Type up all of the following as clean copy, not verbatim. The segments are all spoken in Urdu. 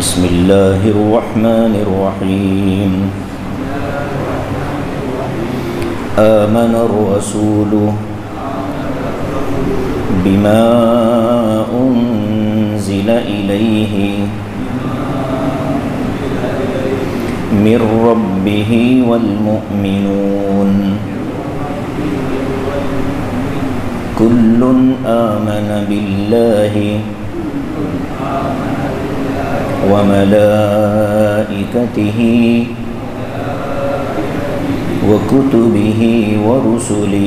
بسم اللہ الرحمن الرحیم آمن الرسول بما انزل الیہ من ربہ والمؤمنون کل آمن باللہ وملائکتہ وکتبہ ورسلہ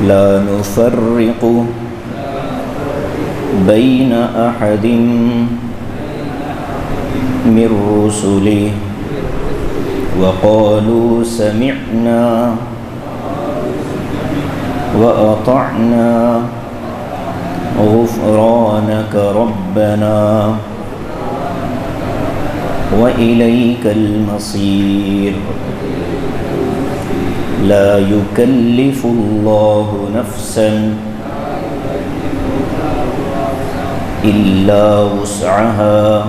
لا نفرق بین احد من رسلہ وقالوا سمعنا وأطعنا غفرانك ربنا وإليك المصير لا يكلف الله نفسا إلا وسعها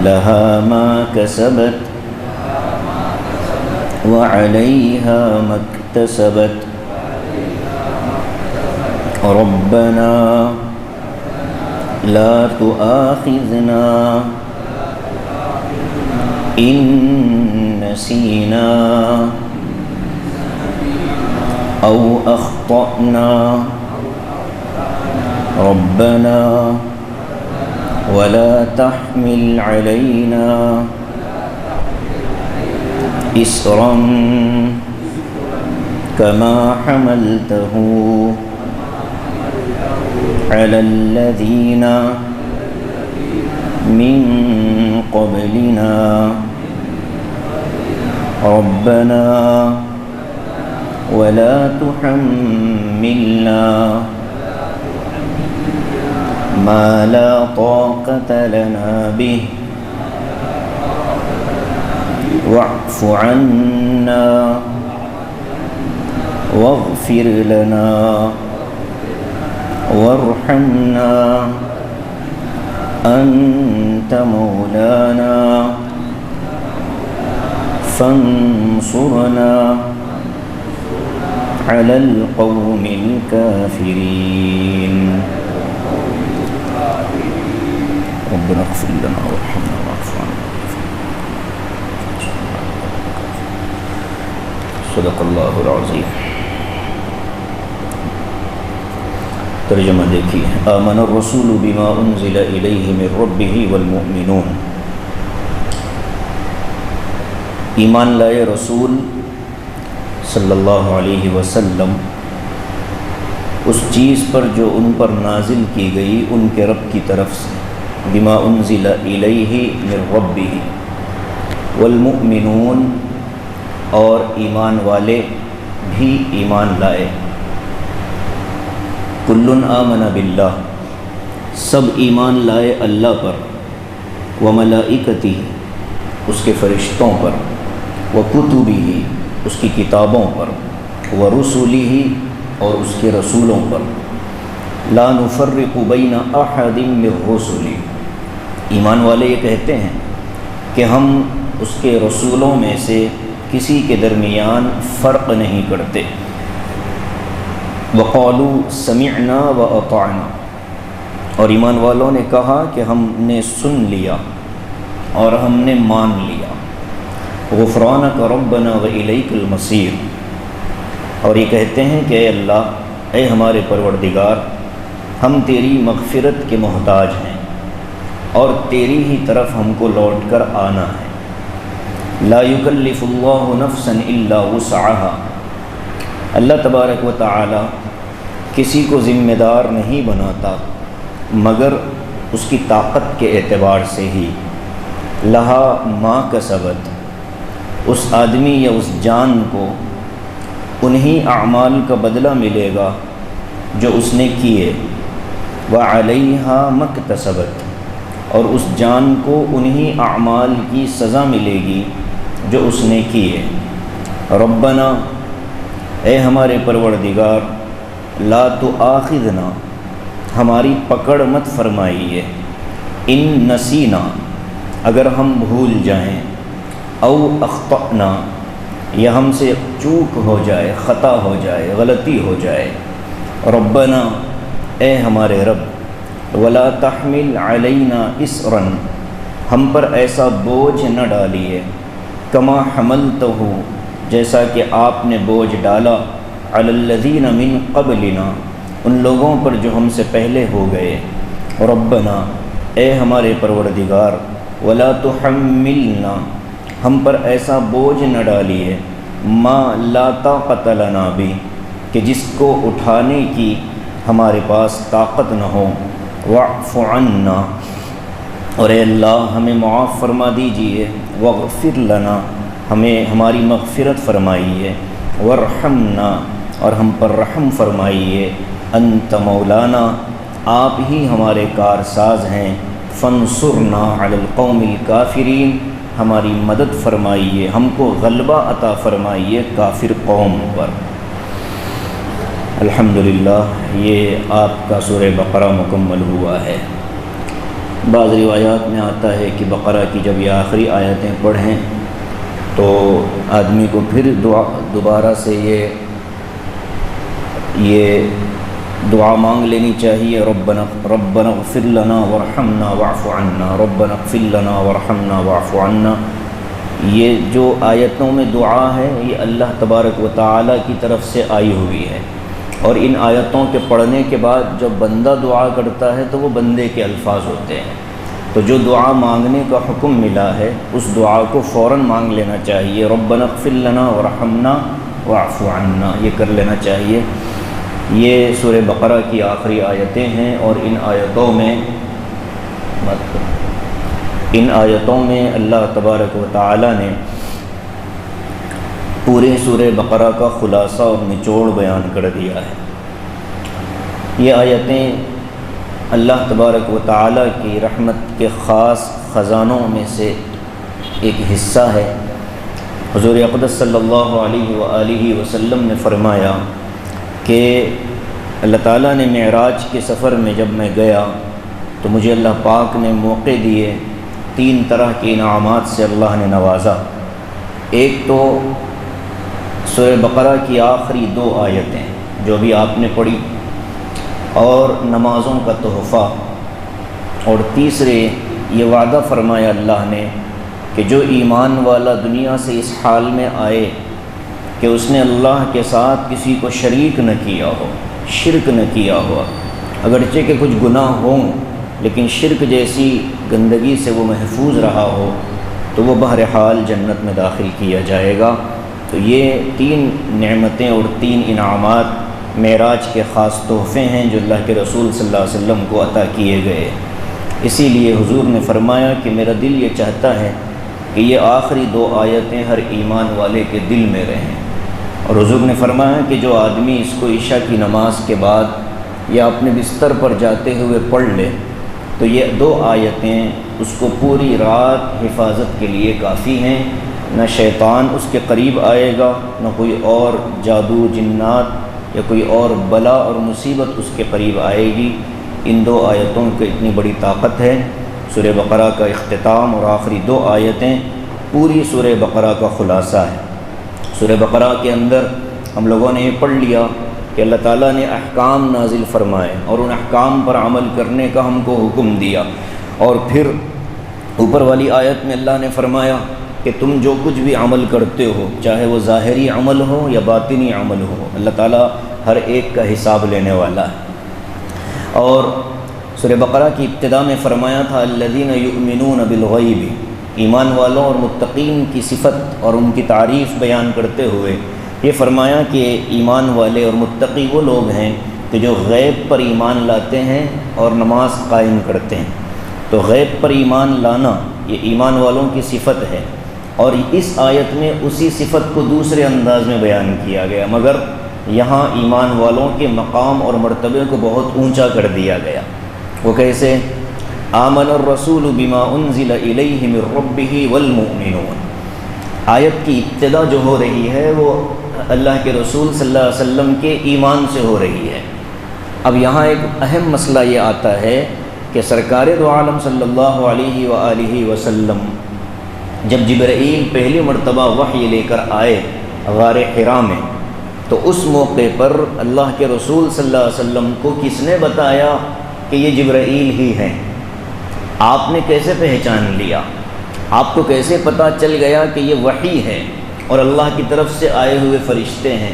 لها ما كسبت وعليها ما اكتسبت ربنا لا تؤاخذنا إن نسينا أو أخطأنا ربنا ولا تحمل علينا إصرا كما حملته على الذين من قبلنا ربنا ولا تحملنا ما لا طاقة لنا به واعف عنا واغفر لنا وارحمنا أنت مولانا فانصرنا على القوم الكافرين ربنا اغفر لنا وارحمنا واعف عنا صدق اللہ العظیم۔ ترجمہ دیکھیے، آمن الرسول بما انزل الیہ من ربہ والمؤمنون، ایمان لائے رسول صلی اللہ علیہ وسلم اس چیز پر جو ان پر نازل کی گئی ان کے رب کی طرف سے، بما انزل الیہ من ربہ، والمؤمنون اور ایمان والے بھی ایمان لائے، کل آمن باللہ سب ایمان لائے اللہ پر، وملائکتہ اس کے فرشتوں پر، وکتبہ اس کی کتابوں پر، ورسلہ اور اس کے رسولوں پر، لا نفرق بین احد من رسلہ، ایمان والے یہ کہتے ہیں کہ ہم اس کے رسولوں میں سے کسی کے درمیان فرق نہیں کرتے، وقالوا سمعنا واطعنا اور ایمان والوں نے کہا کہ ہم نے سن لیا اور ہم نے مان لیا، غفرانک ربنا والیک المصیر، اور یہ کہتے ہیں کہ اے اللہ، اے ہمارے پروردگار، ہم تیری مغفرت کے محتاج ہیں اور تیری ہی طرف ہم کو لوٹ کر آنا ہے، لا یکلف اللہ نفسا الا وسعها، اللہ تبارک و تعالی کسی کو ذمہ دار نہیں بناتا مگر اس کی طاقت کے اعتبار سے ہی، لہا ما کسبت، اس آدمی یا اس جان کو انہی اعمال کا بدلہ ملے گا جو اس نے کیے، وعلیہا ما اکتسبت، اور اس جان کو انہی اعمال کی سزا ملے گی جو اس نے کیے، ربنا اے ہمارے پروردگار، لا تؤاخذنا ہماری پکڑ مت فرمائیے، ان نسینا اگر ہم بھول جائیں، او اخطأنا یا ہم سے چوک ہو جائے، خطا ہو جائے، غلطی ہو جائے، ربنا اے ہمارے رب، ولا تحمل علینا اسرا ہم پر ایسا بوجھ نہ ڈالیے، کما حملتہ جیسا کہ آپ نے بوجھ ڈالا، علی الذین من قبلنا ان لوگوں پر جو ہم سے پہلے ہو گئے، ربنا اے ہمارے پروردگار، ولا تحملنا ہم پر ایسا بوجھ نہ ڈالیے، ما لا طاقت لنا بھی کہ جس کو اٹھانے کی ہمارے پاس طاقت نہ ہو، واعف عنا اور اے اللہ ہمیں معاف فرما دیجئے، واغفر لنا ہمیں ہماری مغفرت فرمائیے، وارحمنا اور ہم پر رحم فرمائیے، انت مولانا آپ ہی ہمارے کارساز ہیں، فانصرنا علی القوم الکافرین ہماری مدد فرمائیے، ہم کو غلبہ عطا فرمائیے کافر قوم پر۔ الحمدللہ یہ آپ کا سورہ بقرہ مکمل ہوا ہے۔ بعض روایات میں آتا ہے کہ بقرہ کی جب یہ آخری آیتیں پڑھیں تو آدمی کو پھر دوبارہ سے یہ دعا مانگ لینی چاہیے، ربنا اغفر لنا وارحمنا واعف عنا، ربنا اغفر لنا وارحمنا واعف عنا۔ یہ جو آیتوں میں دعا ہے یہ اللہ تبارک و تعالیٰ کی طرف سے آئی ہوئی ہے، اور ان آیتوں کے پڑھنے کے بعد جب بندہ دعا کرتا ہے تو وہ بندے کے الفاظ ہوتے ہیں، تو جو دعا مانگنے کا حکم ملا ہے اس دعا کو فوراً مانگ لینا چاہیے، ربنا اغفر لنا وارحمنا واعف عنا یہ کر لینا چاہیے۔ یہ سورہ بقرہ کی آخری آیتیں ہیں، اور ان آیتوں میں اللہ تبارک و تعالی نے پورے سورہ بقرہ کا خلاصہ اور نچوڑ بیان کر دیا ہے۔ یہ آیتیں اللہ تبارک و تعالی کی رحمت کے خاص خزانوں میں سے ایک حصہ ہے۔ حضور اقدس صلی اللہ علیہ وآلہ وسلم نے فرمایا کہ اللہ تعالیٰ نے معراج کے سفر میں جب میں گیا تو مجھے اللہ پاک نے موقع دیے، 3 طرح کے انعامات سے اللہ نے نوازا۔ ایک تو سورہ بقرہ کی آخری 2 آیتیں جو بھی آپ نے پڑھی، اور نمازوں کا تحفہ، اور تیسرے یہ وعدہ فرمایا اللہ نے کہ جو ایمان والا دنیا سے اس حال میں آئے کہ اس نے اللہ کے ساتھ کسی کو شریک نہ کیا ہو، شرک نہ کیا ہوا، اگرچہ کہ کچھ گناہ ہوں لیکن شرک جیسی گندگی سے وہ محفوظ رہا ہو، تو وہ بہرحال جنت میں داخل کیا جائے گا۔ تو یہ 3 نعمتیں اور 3 انعامات معراج کے خاص تحفے ہیں جو اللہ کے رسول صلی اللہ علیہ وسلم کو عطا کیے گئے۔ اسی لیے حضور نے فرمایا کہ میرا دل یہ چاہتا ہے کہ یہ آخری 2 آیتیں ہر ایمان والے کے دل میں رہیں، اور حضور نے فرمایا کہ جو آدمی اس کو عشاء کی نماز کے بعد یا اپنے بستر پر جاتے ہوئے پڑھ لے تو یہ 2 آیتیں اس کو پوری رات حفاظت کے لیے کافی ہیں، نہ شیطان اس کے قریب آئے گا، نہ کوئی اور جادو جنات یا کوئی اور بلا اور مصیبت اس کے قریب آئے گی۔ ان 2 آیتوں کی اتنی بڑی طاقت ہے۔ سورہ بقرہ کا اختتام اور آخری 2 آیتیں پوری سورہ بقرہ کا خلاصہ ہے۔ سورہ بقرہ کے اندر ہم لوگوں نے یہ پڑھ لیا کہ اللہ تعالیٰ نے احکام نازل فرمائے اور ان احکام پر عمل کرنے کا ہم کو حکم دیا، اور پھر اوپر والی آیت میں اللہ نے فرمایا کہ تم جو کچھ بھی عمل کرتے ہو، چاہے وہ ظاہری عمل ہو یا باطنی عمل ہو، اللہ تعالیٰ ہر ایک کا حساب لینے والا ہے۔ اور سورہ بقرہ کی ابتدا میں فرمایا تھا الذین یؤمنون بالغیب، ایمان والوں اور متقین کی صفت اور ان کی تعریف بیان کرتے ہوئے یہ فرمایا کہ ایمان والے اور متقی وہ لوگ ہیں کہ جو غیب پر ایمان لاتے ہیں اور نماز قائم کرتے ہیں۔ تو غیب پر ایمان لانا یہ ایمان والوں کی صفت ہے، اور اس آیت میں اسی صفت کو دوسرے انداز میں بیان کیا گیا، مگر یہاں ایمان والوں کے مقام اور مرتبے کو بہت اونچا کر دیا گیا۔ وہ کیسے؟ آمن الرسول بما انزل الیہ من ربہ والمؤمنون، آیت کی ابتدا جو ہو رہی ہے وہ اللہ کے رسول صلی اللہ علیہ وسلم کے ایمان سے ہو رہی ہے، اب یہاں ایک اہم مسئلہ یہ آتا ہے کہ سرکار دو عالم صلی اللہ علیہ وآلہ وسلم جب جبرائیل پہلی مرتبہ وحی لے کر آئے غار حرا میں، تو اس موقع پر اللہ کے رسول صلی اللہ علیہ وسلم کو کس نے بتایا کہ یہ جبرائیل ہی ہیں؟ آپ نے کیسے پہچان لیا؟ آپ کو کیسے پتہ چل گیا کہ یہ وحی ہے اور اللہ کی طرف سے آئے ہوئے فرشتے ہیں؟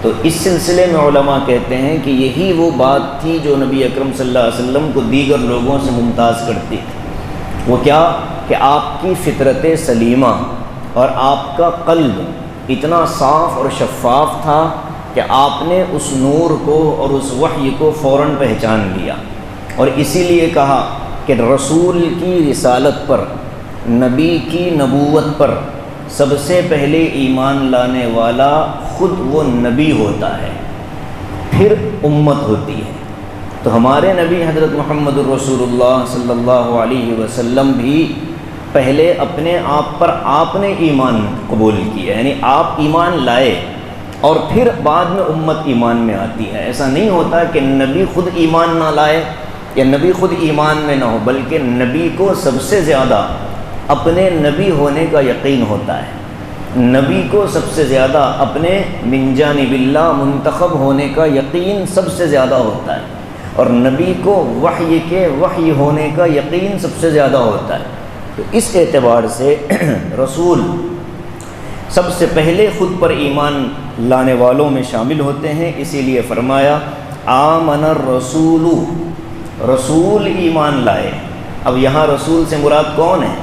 تو اس سلسلے میں علماء کہتے ہیں کہ یہی وہ بات تھی جو نبی اکرم صلی اللہ علیہ وسلم کو دیگر لوگوں سے ممتاز کرتی تھی۔ وہ کیا کہ آپ کی فطرت سلیمہ اور آپ کا قلب اتنا صاف اور شفاف تھا کہ آپ نے اس نور کو اور اس وحی کو فوراً پہچان لیا، اور اسی لیے کہا کہ رسول کی رسالت پر، نبی کی نبوت پر سب سے پہلے ایمان لانے والا خود وہ نبی ہوتا ہے، پھر امت ہوتی ہے۔ تو ہمارے نبی حضرت محمد الرسول اللہ صلی اللہ علیہ وسلم بھی پہلے اپنے آپ پر آپ نے ایمان قبول کیا، یعنی آپ ایمان لائے اور پھر بعد میں امت ایمان میں آتی ہے۔ ایسا نہیں ہوتا کہ نبی خود ایمان نہ لائے یا نبی خود ایمان میں نہ ہو، بلکہ نبی کو سب سے زیادہ اپنے نبی ہونے کا یقین ہوتا ہے، نبی کو سب سے زیادہ اپنے من جانب اللہ منتخب ہونے کا یقین سب سے زیادہ ہوتا ہے، اور نبی کو وحی کے وحی ہونے کا یقین سب سے زیادہ ہوتا ہے۔ تو اس اعتبار سے رسول سب سے پہلے خود پر ایمان لانے والوں میں شامل ہوتے ہیں، اسی لیے فرمایا آمن الرسول، رسول ایمان لائے۔ اب یہاں رسول سے مراد کون ہے؟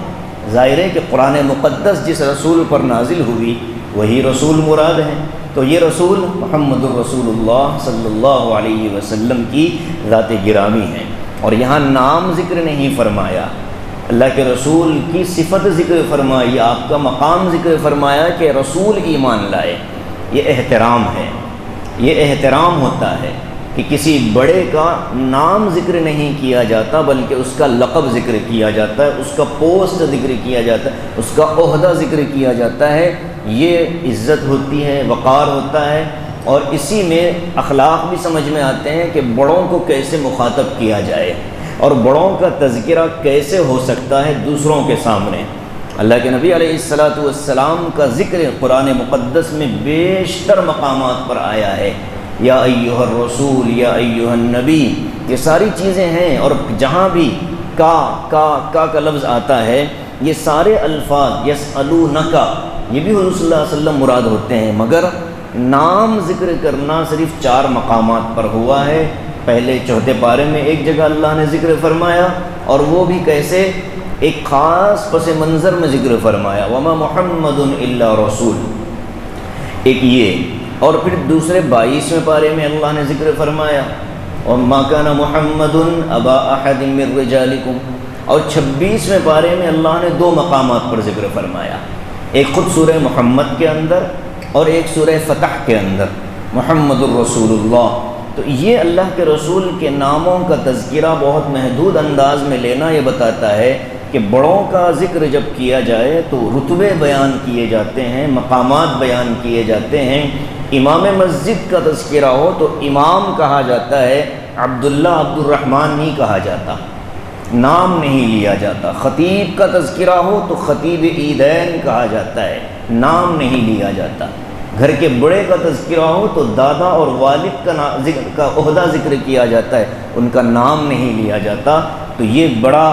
ظاہر ہے کہ قرآن مقدس جس رسول پر نازل ہوئی وہی رسول مراد ہے، تو یہ رسول محمد الرسول اللہ صلی اللہ علیہ وسلم کی ذات گرامی ہے، اور یہاں نام ذکر نہیں فرمایا، اللہ کے رسول کی صفت ذکر فرمائی، آپ کا مقام ذکر فرمایا کہ رسول ایمان لائے۔ یہ احترام ہے، یہ احترام ہوتا ہے کہ کسی بڑے کا نام ذکر نہیں کیا جاتا بلکہ اس کا لقب ذکر کیا جاتا ہے، اس کا پوسٹ ذکر کیا جاتا ہے، اس کا عہدہ ذکر کیا جاتا ہے۔ یہ عزت ہوتی ہے، وقار ہوتا ہے، اور اسی میں اخلاق بھی سمجھ میں آتے ہیں کہ بڑوں کو کیسے مخاطب کیا جائے اور بڑوں کا تذکرہ کیسے ہو سکتا ہے دوسروں کے سامنے۔ اللہ کے نبی علیہ الصلاۃ والسلام کا ذکر قرآن مقدس میں بیشتر مقامات پر آیا ہے، یا ایھا الرسول، یا ایھا النبی، یہ ساری چیزیں ہیں، اور جہاں بھی کا لفظ آتا ہے یہ سارے الفاظ یسألونک یہ بھی حضور صلی اللہ علیہ وسلم مراد ہوتے ہیں، مگر نام ذکر کرنا صرف 4 مقامات پر ہوا ہے۔ پہلے چوتھے پارے میں ایک جگہ اللہ نے ذکر فرمایا، اور وہ بھی کیسے؟ ایک خاص پس منظر میں ذکر فرمایا، وما محمد الا رسول، ایک یہ، اور پھر دوسرے 22ویں پارے میں اللہ نے ذکر فرمایا وما كان محمد ابا احد من رجالکم، اور 26ویں پارے میں اللہ نے 2 مقامات پر ذکر فرمایا، ایک خود سورہ محمد کے اندر اور ایک سورہ فتح کے اندر، محمد الرسول اللہ۔ تو یہ اللہ کے رسول کے ناموں کا تذکرہ بہت محدود انداز میں لینا یہ بتاتا ہے کہ بڑوں کا ذکر جب کیا جائے تو رتبے بیان کیے جاتے ہیں، مقامات بیان کیے جاتے ہیں۔ امام مسجد کا تذکرہ ہو تو امام کہا جاتا ہے، عبداللہ عبد الرحمن نہیں کہا جاتا، نام نہیں لیا جاتا۔ خطیب کا تذکرہ ہو تو خطیب عیدین کہا جاتا ہے، نام نہیں لیا جاتا۔ گھر کے بڑے کا تذکرہ ہو تو دادا اور والد کا عہدہ ذکر کیا جاتا ہے، ان کا نام نہیں لیا جاتا۔ تو یہ بڑا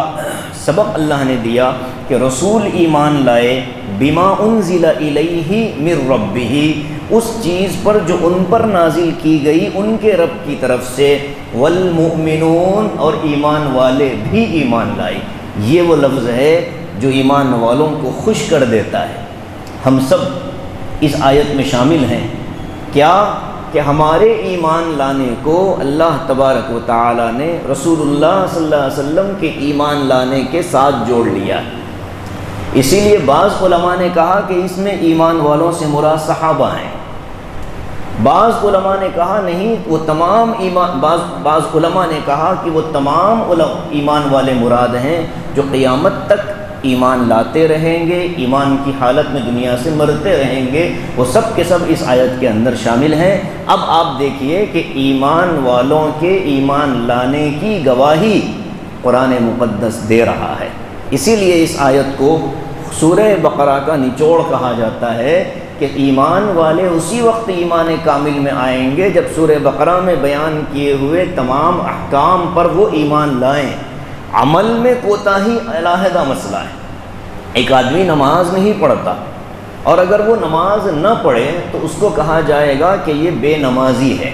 سبق اللہ نے دیا کہ رسول ایمان لائے بما انزل الیہ من ربہ، اس چیز پر جو ان پر نازل کی گئی ان کے رب کی طرف سے، والمؤمنون، اور ایمان والے بھی ایمان لائے۔ یہ وہ لفظ ہے جو ایمان والوں کو خوش کر دیتا ہے۔ ہم سب اس آیت میں شامل ہیں، کیا کہ ہمارے ایمان لانے کو اللہ تبارک و تعالی نے رسول اللہ صلی اللہ علیہ وسلم کے ایمان لانے کے ساتھ جوڑ لیا۔ اسی لیے بعض علماء نے کہا کہ اس میں ایمان والوں سے مراد صحابہ ہیں، بعض علماء نے کہا نہیں، وہ تمام ایمان، بعض علماء نے کہا کہ وہ تمام ایمان والے مراد ہیں جو قیامت تک ایمان لاتے رہیں گے، ایمان کی حالت میں دنیا سے مرتے رہیں گے، وہ سب کے سب اس آیت کے اندر شامل ہیں۔ اب آپ دیکھیے کہ ایمان والوں کے ایمان لانے کی گواہی قرآن مقدس دے رہا ہے۔ اسی لیے اس آیت کو سورہ بقرہ کا نچوڑ کہا جاتا ہے کہ ایمان والے اسی وقت ایمان کامل میں آئیں گے جب سورہ بقرہ میں بیان کیے ہوئے تمام احکام پر وہ ایمان لائیں۔ عمل میں کوتاہی علیحدہ مسئلہ ہے۔ ایک آدمی نماز نہیں پڑھتا اور اگر وہ نماز نہ پڑھے تو اس کو کہا جائے گا کہ یہ بے نمازی ہے،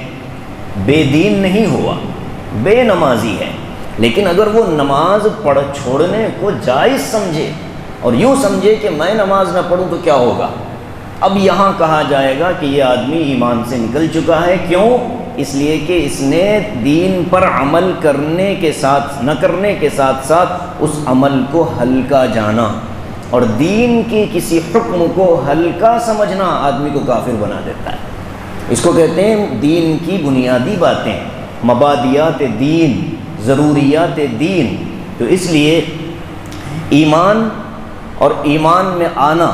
بے دین نہیں ہوا، بے نمازی ہے۔ لیکن اگر وہ نماز پڑھ چھوڑنے کو جائز سمجھے اور یوں سمجھے کہ میں نماز نہ پڑھوں تو کیا ہوگا، اب یہاں کہا جائے گا کہ یہ آدمی ایمان سے نکل چکا ہے۔ کیوں؟ اس لیے کہ اس نے دین پر عمل کرنے کے ساتھ نہ کرنے کے ساتھ ساتھ اس عمل کو ہلکا جانا، اور دین کی کسی حکم کو ہلکا سمجھنا آدمی کو کافر بنا دیتا ہے۔ اس کو کہتے ہیں دین کی بنیادی باتیں، مبادیات دین، ضروریات دین۔ تو اس لیے ایمان اور ایمان میں آنا،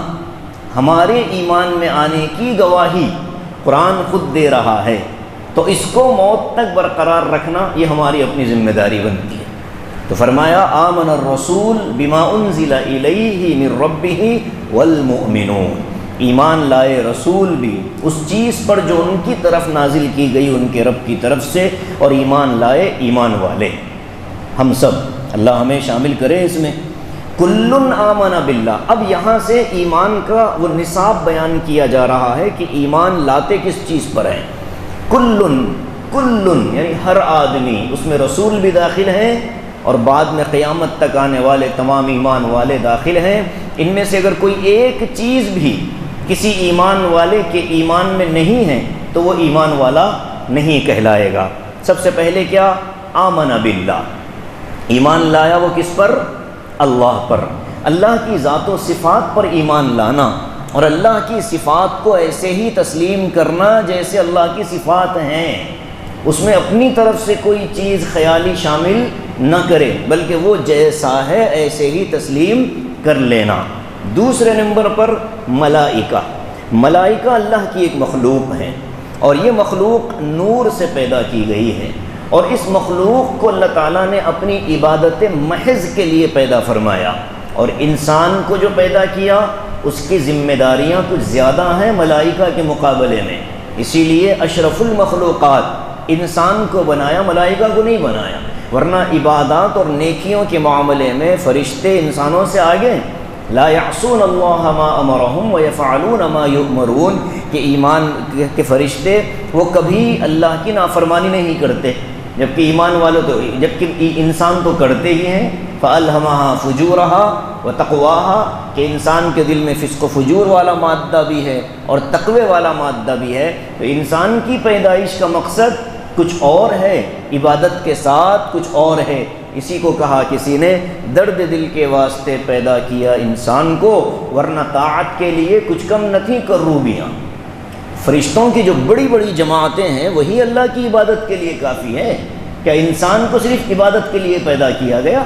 ہمارے ایمان میں آنے کی گواہی قرآن خود دے رہا ہے، تو اس کو موت تک برقرار رکھنا یہ ہماری اپنی ذمہ داری بنتی ہے۔ تو فرمایا آمن الرسول بما انزل الیہ من ربہ والمؤمنون، ایمان لائے رسول بھی اس چیز پر جو ان کی طرف نازل کی گئی ان کے رب کی طرف سے، اور ایمان لائے ایمان والے، ہم سب، اللہ ہمیں شامل کرے اس میں۔ کل آمن باللہ، اب یہاں سے ایمان کا وہ نصاب بیان کیا جا رہا ہے کہ ایمان لاتے کس چیز پر ہیں۔ کل یعنی ہر آدمی، اس میں رسول بھی داخل ہیں اور بعد میں قیامت تک آنے والے تمام ایمان والے داخل ہیں۔ ان میں سے اگر کوئی ایک چیز بھی کسی ایمان والے کے ایمان میں نہیں ہے تو وہ ایمان والا نہیں کہلائے گا۔ سب سے پہلے کیا؟ آمن باللہ، ایمان لایا وہ کس پر؟ اللہ پر، اللہ کی ذات و صفات پر ایمان لانا، اور اللہ کی صفات کو ایسے ہی تسلیم کرنا جیسے اللہ کی صفات ہیں، اس میں اپنی طرف سے کوئی چیز خیالی شامل نہ کرے، بلکہ وہ جیسا ہے ایسے ہی تسلیم کر لینا۔ دوسرے نمبر پر ملائکہ، ملائکہ اللہ کی ایک مخلوق ہے، اور یہ مخلوق نور سے پیدا کی گئی ہے، اور اس مخلوق کو اللہ تعالیٰ نے اپنی عبادت محض کے لیے پیدا فرمایا، اور انسان کو جو پیدا کیا اس کی ذمہ داریاں کچھ زیادہ ہیں ملائکہ کے مقابلے میں، اسی لیے اشرف المخلوقات انسان کو بنایا، ملائکہ کو نہیں بنایا، ورنہ عبادات اور نیکیوں کے معاملے میں فرشتے انسانوں سے آگے ہیں۔ لا یعصون اللہ ما امرہم ویفعلون ما یؤمرون، کہ ایمان کے فرشتے وہ کبھی اللہ کی نافرمانی نہیں کرتے، جبکہ ایمان والوں تو، جبکہ انسان تو کرتے ہی ہیں۔ فَأَلْهَمَهَا فُجُورَهَا وَتَقْوَاهَا، کہ انسان کے دل میں فسق و فجور والا مادہ بھی ہے اور تقوی والا مادہ بھی ہے۔ تو انسان کی پیدائش کا مقصد کچھ اور ہے، عبادت کے ساتھ کچھ اور ہے۔ اسی کو کہا کسی نے درد دل کے واسطے پیدا کیا انسان کو، ورنہ طاعت کے لیے کچھ کم نہ تھیں کروبیاں۔ فرشتوں کی جو بڑی بڑی جماعتیں ہیں وہی اللہ کی عبادت کے لیے کافی ہے۔ کیا انسان کو صرف عبادت کے لیے پیدا کیا گیا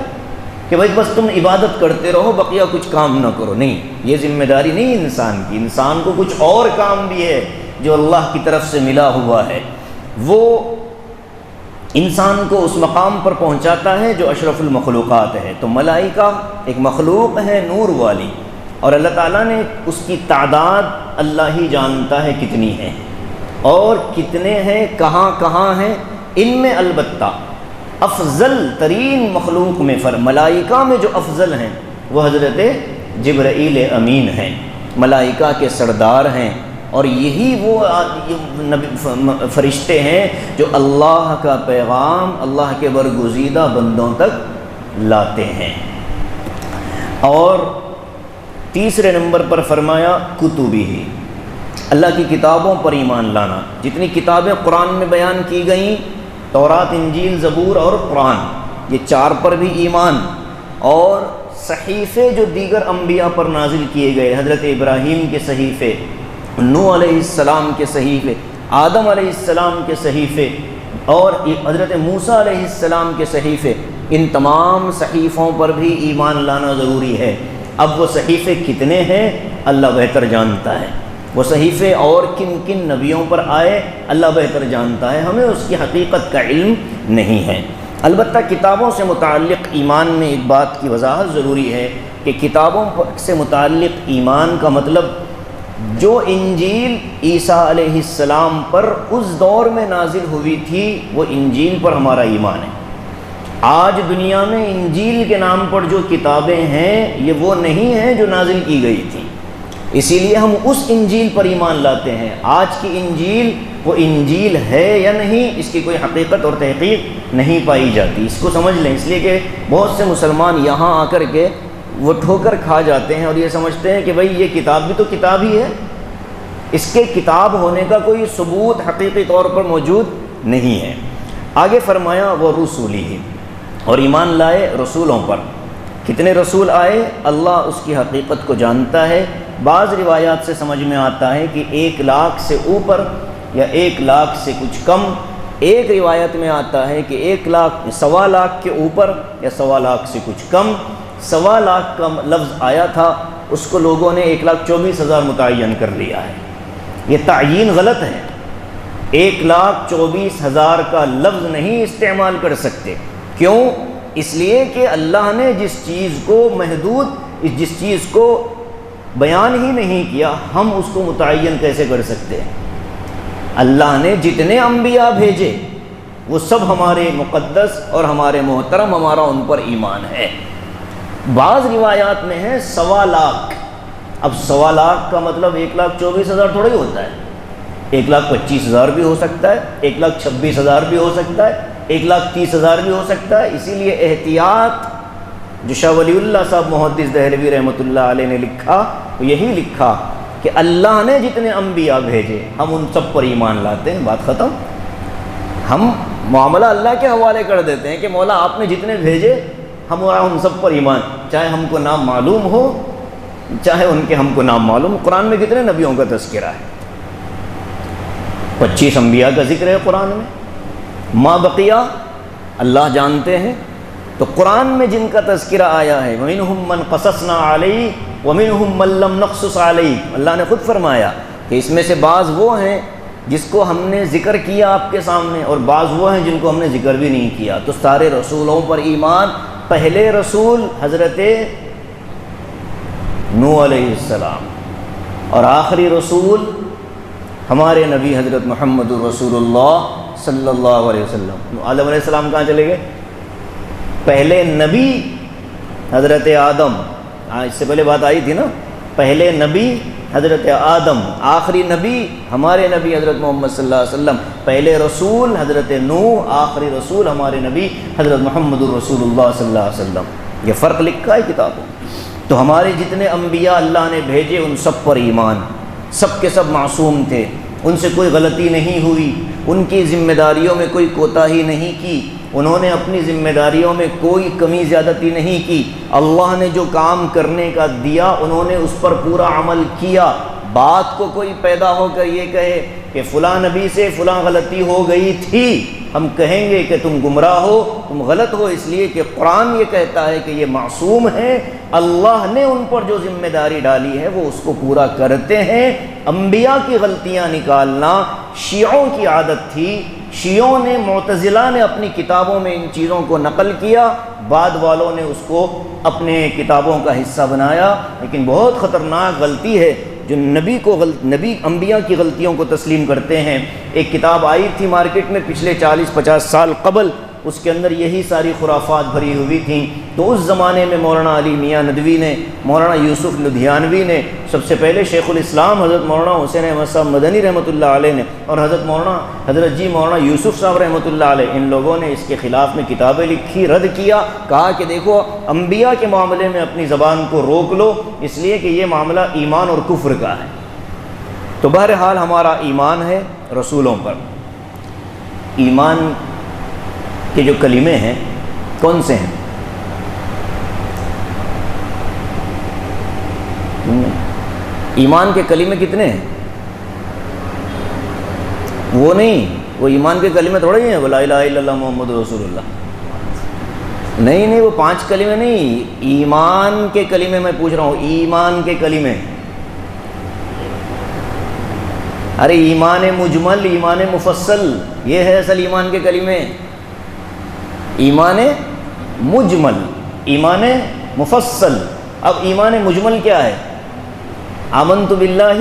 کہ بھائی بس تم عبادت کرتے رہو بقیہ کچھ کام نہ کرو؟ نہیں، یہ ذمہ داری نہیں انسان کی، انسان کو کچھ اور کام بھی ہے جو اللہ کی طرف سے ملا ہوا ہے، وہ انسان کو اس مقام پر پہنچاتا ہے جو اشرف المخلوقات ہے۔ تو ملائکہ ایک مخلوق ہے نور والی، اور اللہ تعالیٰ نے اس کی تعداد اللہ ہی جانتا ہے کتنی ہے اور کتنے ہیں، کہاں کہاں ہیں۔ ان میں البتہ افضل ترین مخلوق میں ملائکہ میں جو افضل ہیں وہ حضرت جبرائیل امین ہیں، ملائکہ کے سردار ہیں، اور یہی وہ فرشتے ہیں جو اللہ کا پیغام اللہ کے برگزیدہ بندوں تک لاتے ہیں۔ اور تیسرے نمبر پر فرمایا کتبی، اللہ کی کتابوں پر ایمان لانا۔ جتنی کتابیں قرآن میں بیان کی گئیں، تورات، انجیل، زبور اور قرآن، یہ چار پر بھی ایمان، اور صحیفے جو دیگر انبیاء پر نازل کیے گئے، حضرت ابراہیم کے صحیفے، نوح علیہ السلام کے صحیفے، آدم علیہ السلام کے صحیفے، اور حضرت موسیٰ علیہ السلام کے صحیفے، ان تمام صحیفوں پر بھی ایمان لانا ضروری ہے۔ اب وہ صحیفے کتنے ہیں اللہ بہتر جانتا ہے، وہ صحیفے اور کن کن نبیوں پر آئے اللہ بہتر جانتا ہے، ہمیں اس کی حقیقت کا علم نہیں ہے۔ البتہ کتابوں سے متعلق ایمان میں ایک بات کی وضاحت ضروری ہے کہ کتابوں سے متعلق ایمان کا مطلب جو انجیل عیسیٰ علیہ السلام پر اس دور میں نازل ہوئی تھی وہ انجیل پر ہمارا ایمان ہے۔ آج دنیا میں انجیل کے نام پر جو کتابیں ہیں یہ وہ نہیں ہیں جو نازل کی گئی تھی، اسی لیے ہم اس انجیل پر ایمان لاتے ہیں۔ آج کی انجیل وہ انجیل ہے یا نہیں اس کی کوئی حقیقت اور تحقیق نہیں پائی جاتی، اس کو سمجھ لیں، اس لیے کہ بہت سے مسلمان یہاں آ کر کے وہ ٹھوکر کھا جاتے ہیں اور یہ سمجھتے ہیں کہ بھئی یہ کتاب بھی تو کتاب ہی ہے، اس کے کتاب ہونے کا کوئی ثبوت حقیقی طور پر موجود نہیں ہے۔ آگے فرمایا وہ رسولی ہی، اور ایمان لائے رسولوں پر۔ کتنے رسول آئے اللہ اس کی حقیقت کو جانتا ہے۔ بعض روایات سے سمجھ میں آتا ہے کہ 1 لاکھ سے اوپر یا 1 لاکھ سے کچھ کم، ایک روایت میں آتا ہے کہ 1 لاکھ 1.25 لاکھ کے اوپر یا 1.25 لاکھ سے کچھ کم۔ 1.25 لاکھ کا لفظ آیا تھا، اس کو لوگوں نے 1,24,000 متعین کر لیا ہے، یہ تعیین غلط ہے۔ 1,24,000 کا لفظ نہیں استعمال کر سکتے، کیوں؟ اس لیے کہ اللہ نے جس چیز کو محدود، جس چیز کو بیان ہی نہیں کیا، ہم اس کو متعین کیسے کر سکتے ہیں؟ اللہ نے جتنے انبیاء بھیجے وہ سب ہمارے مقدس اور ہمارے محترم، ہمارا ان پر ایمان ہے۔ بعض روایات میں ہے 1.25 لاکھ۔ اب 1.25 لاکھ کا مطلب 1,24,000 تھوڑا ہی ہوتا ہے، 1,25,000 بھی ہو سکتا ہے، 1,26,000 بھی ہو سکتا ہے، 1,30,000 بھی ہو سکتا ہے۔ اسی لیے احتیاط جو شاہ ولی اللہ صاحب محدث دہلوی رحمۃ اللہ علیہ نے لکھا، وہ یہی لکھا کہ اللہ نے جتنے انبیاء بھیجے ہم ان سب پر ایمان لاتے ہیں، بات ختم۔ ہم معاملہ اللہ کے حوالے کر دیتے ہیں کہ مولا آپ نے جتنے بھیجے ہمارا ان سب پر ایمان، چاہے ہم کو نام معلوم ہو چاہے ان کے ہم کو نام معلوم۔ قرآن میں کتنے نبیوں کا تذکرہ ہے؟ 25 انبیاء کا ذکر ہے قرآن میں، ما بقیہ اللہ جانتے ہیں۔ تو قرآن میں جن کا تذکرہ آیا ہے وَمِنْهُمْ مَنْ قَصَصْنَا عَلَيْهِ وَمِنْهُمْ مَنْ لَمْ نَقْصُصْ عَلَيْهِ، اللہ نے خود فرمایا کہ اس میں سے بعض وہ ہیں جس کو ہم نے ذکر کیا آپ کے سامنے، اور بعض وہ ہیں جن کو ہم نے ذکر بھی نہیں کیا۔ تو سارے رسولوں پر ایمان۔ پہلے رسول حضرت نوح علیہ السلام، اور آخری رسول ہمارے نبی حضرت محمد الرسول اللہ صلی اللہ علیہ وسلم۔ آدم علیہ السلام کہاں چلے گئے؟ پہلے نبی حضرت آدم، اس سے پہلے بات آئی تھی نا، پہلے نبی حضرت آدم، آخری نبی ہمارے نبی حضرت محمد صلی اللہ علیہ وسلم، پہلے رسول حضرت نوح، آخری رسول ہمارے نبی حضرت محمد الرسول اللہ صلی اللہ علیہ وسلم۔ یہ فرق لکھا ہے کتابوں۔ تو ہمارے جتنے انبیاء اللہ نے بھیجے ان سب پر ایمان، سب کے سب معصوم تھے، ان سے کوئی غلطی نہیں ہوئی، ان کی ذمہ داریوں میں کوئی کوتاہی نہیں کی، انہوں نے اپنی ذمہ داریوں میں کوئی کمی زیادتی نہیں کی۔ اللہ نے جو کام کرنے کا دیا انہوں نے اس پر پورا عمل کیا۔ بات کو کوئی پیدا ہو کر یہ کہے کہ فلاں نبی سے فلاں غلطی ہو گئی تھی، ہم کہیں گے کہ تم گمراہ ہو، تم غلط ہو، اس لیے کہ قرآن یہ کہتا ہے کہ یہ معصوم ہیں، اللہ نے ان پر جو ذمہ داری ڈالی ہے وہ اس کو پورا کرتے ہیں۔ انبیاء کی غلطیاں نکالنا شیعوں کی عادت تھی، شیعوں نے، معتزلہ نے اپنی کتابوں میں ان چیزوں کو نقل کیا، بعد والوں نے اس کو اپنے کتابوں کا حصہ بنایا، لیکن بہت خطرناک غلطی ہے جو نبی انبیاء کی غلطیوں کو تسلیم کرتے ہیں۔ ایک کتاب آئی تھی مارکیٹ میں پچھلے 40-50 سال قبل، اس کے اندر یہی ساری خرافات بھری ہوئی تھیں۔ تو اس زمانے میں مولانا علی میاں ندوی نے، مولانا یوسف لدھیانوی نے، سب سے پہلے شیخ الاسلام حضرت مولانا حسین احمد صاحب مدنی رحمۃ اللہ علیہ نے، اور حضرت مولانا یوسف صاحب رحمۃ اللہ علیہ، ان لوگوں نے اس کے خلاف میں کتابیں لکھی، رد کیا، کہا کہ دیکھو انبیاء کے معاملے میں اپنی زبان کو روک لو، اس لیے کہ یہ معاملہ ایمان اور کفر کا ہے۔ تو بہرحال ہمارا ایمان ہے رسولوں پر۔ ایمان کے جو کلمے ہیں کون سے ہیں؟ ایمان کے کلمے کتنے ہیں؟ وہ نہیں، وہ ایمان کے کلمے تھوڑے ہی ہیں، لا الہ الا اللہ محمد رسول اللہ۔ نہیں وہ 5 کلمے نہیں، ایمان کے کلمے میں پوچھ رہا ہوں، ایمان کے کلمے۔ ارے ایمان مجمل، ایمان مفصل، یہ ہے اصل ایمان کے کلمے۔ ایمان مجمل، ایمان مفصل۔ اب ایمان مجمل کیا ہے؟ آمنت باللہ،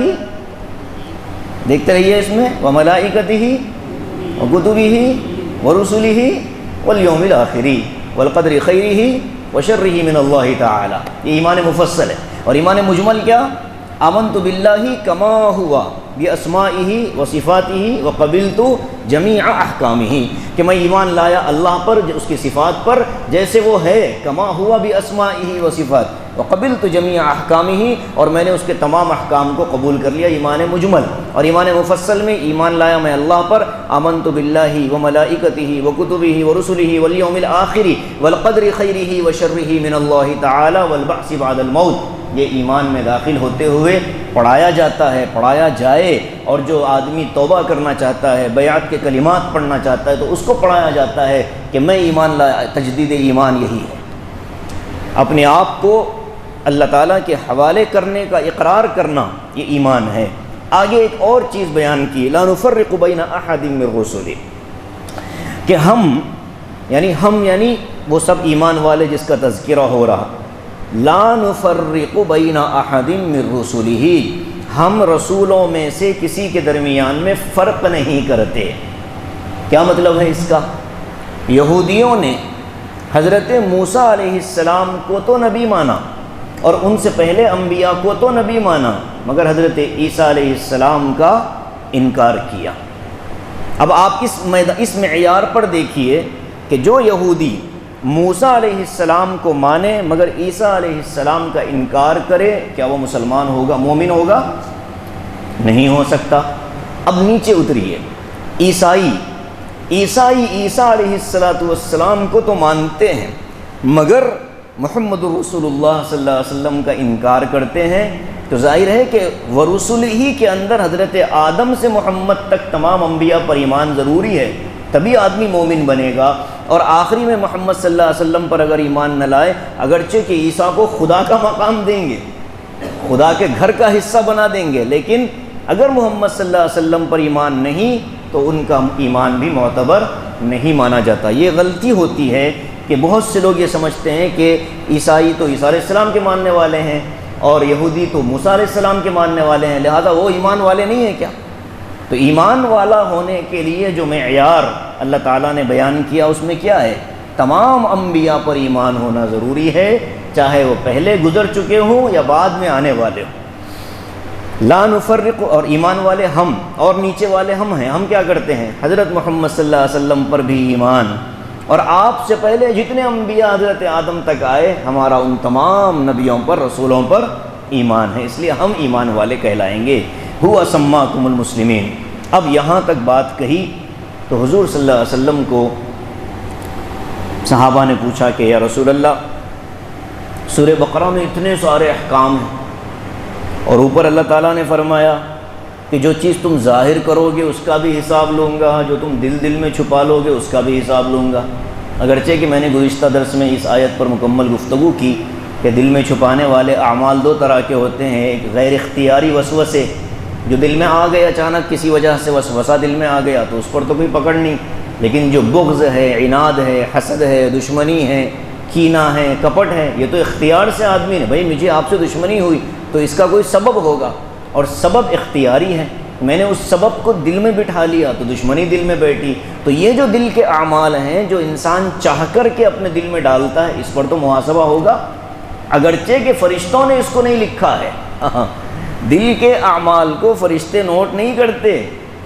دیکھتے رہیے اس میں، وملائکتہ وکتبہ ورسلہ والیوم الآخر والقدر خیرہ وشرہ من اللہ تعالی، یہ ایمان مفصل ہے۔ اور ایمان مجمل کیا؟ آمنت باللہ کما ہوا باسمائہ وصفاتہ وقبلت جمیع احکامہ، کہ میں ایمان لایا اللہ پر، اس کی صفات پر جیسے وہ ہے، کما ہوا باسمائہ وصفات وقبلت جمیع احکامہ، اور میں نے اس کے تمام احکام کو قبول کر لیا، ایمان مجمل۔ اور ایمان مفصل میں ایمان لایا میں اللہ پر، آمنت باللہ وملائکتہ وکتبہ ورسلہ والیوم الآخر والقدر خیرہ وشرہ من اللہ تعالی والبعث بعد الموت، یہ ایمان میں داخل ہوتے ہوئے پڑھایا جاتا ہے، پڑھایا جائے۔ اور جو آدمی توبہ کرنا چاہتا ہے، بیعت کے کلمات پڑھنا چاہتا ہے، تو اس کو پڑھایا جاتا ہے کہ میں ایمان لایا۔ تجدید ایمان یہی ہے، اپنے آپ کو اللہ تعالیٰ کے حوالے کرنے کا اقرار کرنا، یہ ایمان ہے۔ آگے ایک اور چیز بیان کی، لا نفرق بین احد من رسلہ، کہ ہم یعنی وہ سب ایمان والے جس کا تذکرہ ہو رہا، لا نفرق بین احد من رسلہ، ہم رسولوں میں سے کسی کے درمیان میں فرق نہیں کرتے۔ کیا مطلب ہے اس کا؟ یہودیوں نے حضرت موسیٰ علیہ السلام کو تو نبی مانا، اور ان سے پہلے انبیاء کو تو نبی مانا، مگر حضرت عیسیٰ علیہ السلام کا انکار کیا۔ اب آپ اس معیار پر دیکھیے کہ جو یہودی موسیٰ علیہ السلام کو مانے مگر عیسیٰ علیہ السلام کا انکار کرے، کیا وہ مسلمان ہوگا، مومن ہوگا؟ نہیں ہو سکتا۔ اب نیچے اتریے، عیسائی عیسیٰ علیہ السلام کو تو مانتے ہیں مگر محمد رسول اللہ صلی اللہ علیہ وسلم کا انکار کرتے ہیں، تو ظاہر ہے کہ ورسول ہی کے اندر حضرت آدم سے محمد تک تمام انبیاء پر ایمان ضروری ہے، تبھی آدمی مومن بنے گا۔ اور آخری میں محمد صلی اللہ علیہ وسلم پر اگر ایمان نہ لائے، اگرچہ کہ عیسیٰ کو خدا کا مقام دیں گے، خدا کے گھر کا حصہ بنا دیں گے، لیکن اگر محمد صلی اللہ علیہ وسلم پر ایمان نہیں تو ان کا ایمان بھی معتبر نہیں مانا جاتا۔ یہ غلطی ہوتی ہے کہ بہت سے لوگ یہ سمجھتے ہیں کہ عیسائی تو عیسیٰ علیہ السلام کے ماننے والے ہیں اور یہودی تو موسیٰ علیہ السلام کے ماننے والے ہیں، لہذا وہ ایمان والے نہیں ہیں کیا؟ تو ایمان والا ہونے کے لیے جو معیار اللہ تعالیٰ نے بیان کیا اس میں کیا ہے؟ تمام انبیاء پر ایمان ہونا ضروری ہے، چاہے وہ پہلے گزر چکے ہوں یا بعد میں آنے والے ہوں۔ لا نفرق، اور ایمان والے ہم اور نیچے والے ہم ہیں۔ ہم کیا کرتے ہیں؟ حضرت محمد صلی اللہ علیہ وسلم پر بھی ایمان، اور آپ سے پہلے جتنے انبیاء حضرت آدم تک آئے، ہمارا ان تمام نبیوں پر، رسولوں پر ایمان ہے، اس لیے ہم ایمان والے کہلائیں گے۔ ہوا سماکم المسلمین۔ اب یہاں تک بات کہی تو حضور صلی اللہ علیہ وسلم کو صحابہ نے پوچھا کہ یا رسول اللہ، سورہ بقرہ میں اتنے سارے احکام ہیں، اور اوپر اللہ تعالیٰ نے فرمایا کہ جو چیز تم ظاہر کرو گے اس کا بھی حساب لوں گا، جو تم دل میں چھپا لو گے اس کا بھی حساب لوں گا۔ اگرچہ کہ میں نے گزشتہ درس میں اس آیت پر مکمل گفتگو کی کہ دل میں چھپانے والے اعمال دو طرح کے ہوتے ہیں، ایک غیر اختیاری وسوسے، جو دل میں آ گئے اچانک کسی وجہ سے وسوسہ دل میں آ گیا تو اس پر تو کوئی پکڑ نہیں، لیکن جو بغض ہے، عناد ہے، حسد ہے، دشمنی ہے، کینہ ہے، کپٹ ہے، یہ تو اختیار سے آدمی نے، بھائی مجھے آپ سے دشمنی ہوئی تو اس کا کوئی سبب ہوگا، اور سبب اختیاری ہے، میں نے اس سبب کو دل میں بٹھا لیا تو دشمنی دل میں بیٹھی۔ تو یہ جو دل کے اعمال ہیں جو انسان چاہ کر کے اپنے دل میں ڈالتا ہے، اس پر تو محاسبہ ہوگا، اگرچہ کہ فرشتوں نے اس کو نہیں لکھا ہے۔ دل کے اعمال کو فرشتے نوٹ نہیں کرتے،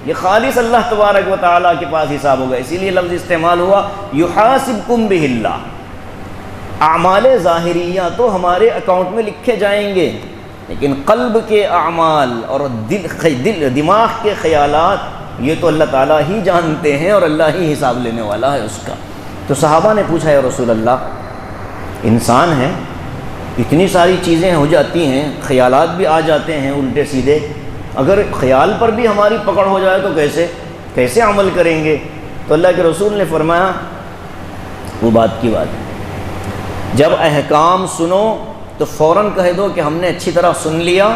یہ خالص اللہ تبارک و تعالیٰ کے پاس حساب ہوگا، اسی لیے لفظ استعمال ہوا یحاسبکم بہ اللہ۔ اعمال ظاہریہ تو ہمارے اکاؤنٹ میں لکھے جائیں گے، لیکن قلب کے اعمال اور دماغ کے خیالات یہ تو اللہ تعالیٰ ہی جانتے ہیں، اور اللہ ہی حساب لینے والا ہے اس کا۔ تو صحابہ نے پوچھا یا رسول اللہ، انسان ہے، اتنی ساری چیزیں ہو جاتی ہیں، خیالات بھی آ جاتے ہیں الٹے سیدھے، اگر خیال پر بھی ہماری پکڑ ہو جائے تو کیسے عمل کریں گے؟ تو اللہ کے رسول نے فرمایا وہ بات کی بات، جب احکام سنو تو فوراً کہہ دو کہ ہم نے اچھی طرح سن لیا،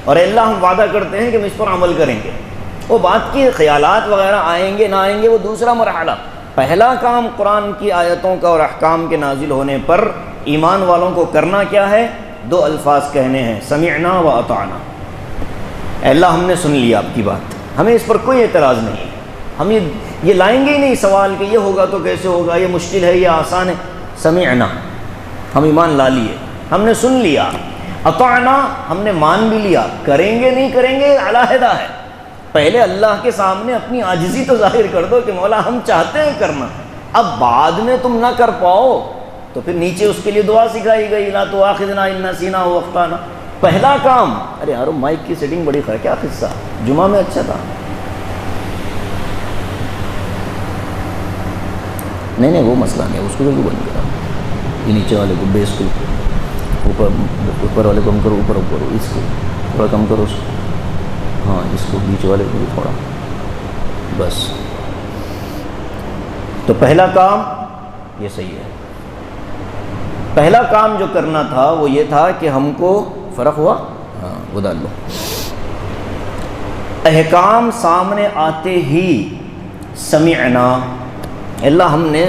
اور اللہ ہم وعدہ کرتے ہیں کہ ہم اس پر عمل کریں گے۔ وہ بات کی خیالات وغیرہ آئیں گے نہ آئیں گے وہ دوسرا مرحلہ، پہلا کام قرآن کی آیتوں کا اور احکام کے نازل ہونے پر ایمان والوں کو کرنا کیا ہے؟ دو الفاظ کہنے ہیں، سمعنا و اطعنا۔ اے اللہ ہم نے سن لیا آپ کی بات، ہمیں اس پر کوئی اعتراض نہیں، ہم یہ لائیں گے ہی نہیں سوال کہ یہ ہوگا تو کیسے ہوگا، یہ مشکل ہے یہ آسان ہے۔ سمعنا، ہم ایمان لا لیے، ہم نے سن لیا۔ اطعنا، ہم نے مان بھی لیا، کریں گے نہیں کریں گے علیحدہ ہے، پہلے اللہ کے سامنے اپنی عاجزی تو ظاہر کر دو کہ مولا ہم چاہتے ہیں کرنا، اب بعد میں تم نہ کر پاؤ تو پھر نیچے اس کے لیے دعا سکھائی گئی، لا تؤاخذنا ان نسینا او اخطانا۔ پہلا کام، ارے یارو مائک کی سیٹنگ بڑی خراب، کیا قصہ، جمعہ میں اچھا تھا، نہیں وہ مسئلہ نہیں ہے، اس کو کیوں بند کرا، یہ نیچے والے کو بیس کو اوپر والے کو کم کرو، اوپر اس کو تھوڑا کم کرو، اس کو ہاں اس کو نیچے والے کو بھی تھوڑا، بس۔ تو پہلا کام یہ صحیح ہے، پہلا کام جو کرنا تھا وہ یہ تھا کہ ہم کو فرق ہوا، ہاں وہ ڈال لو۔ احکام سامنے آتے ہی سمعنا، اللہ ہم نے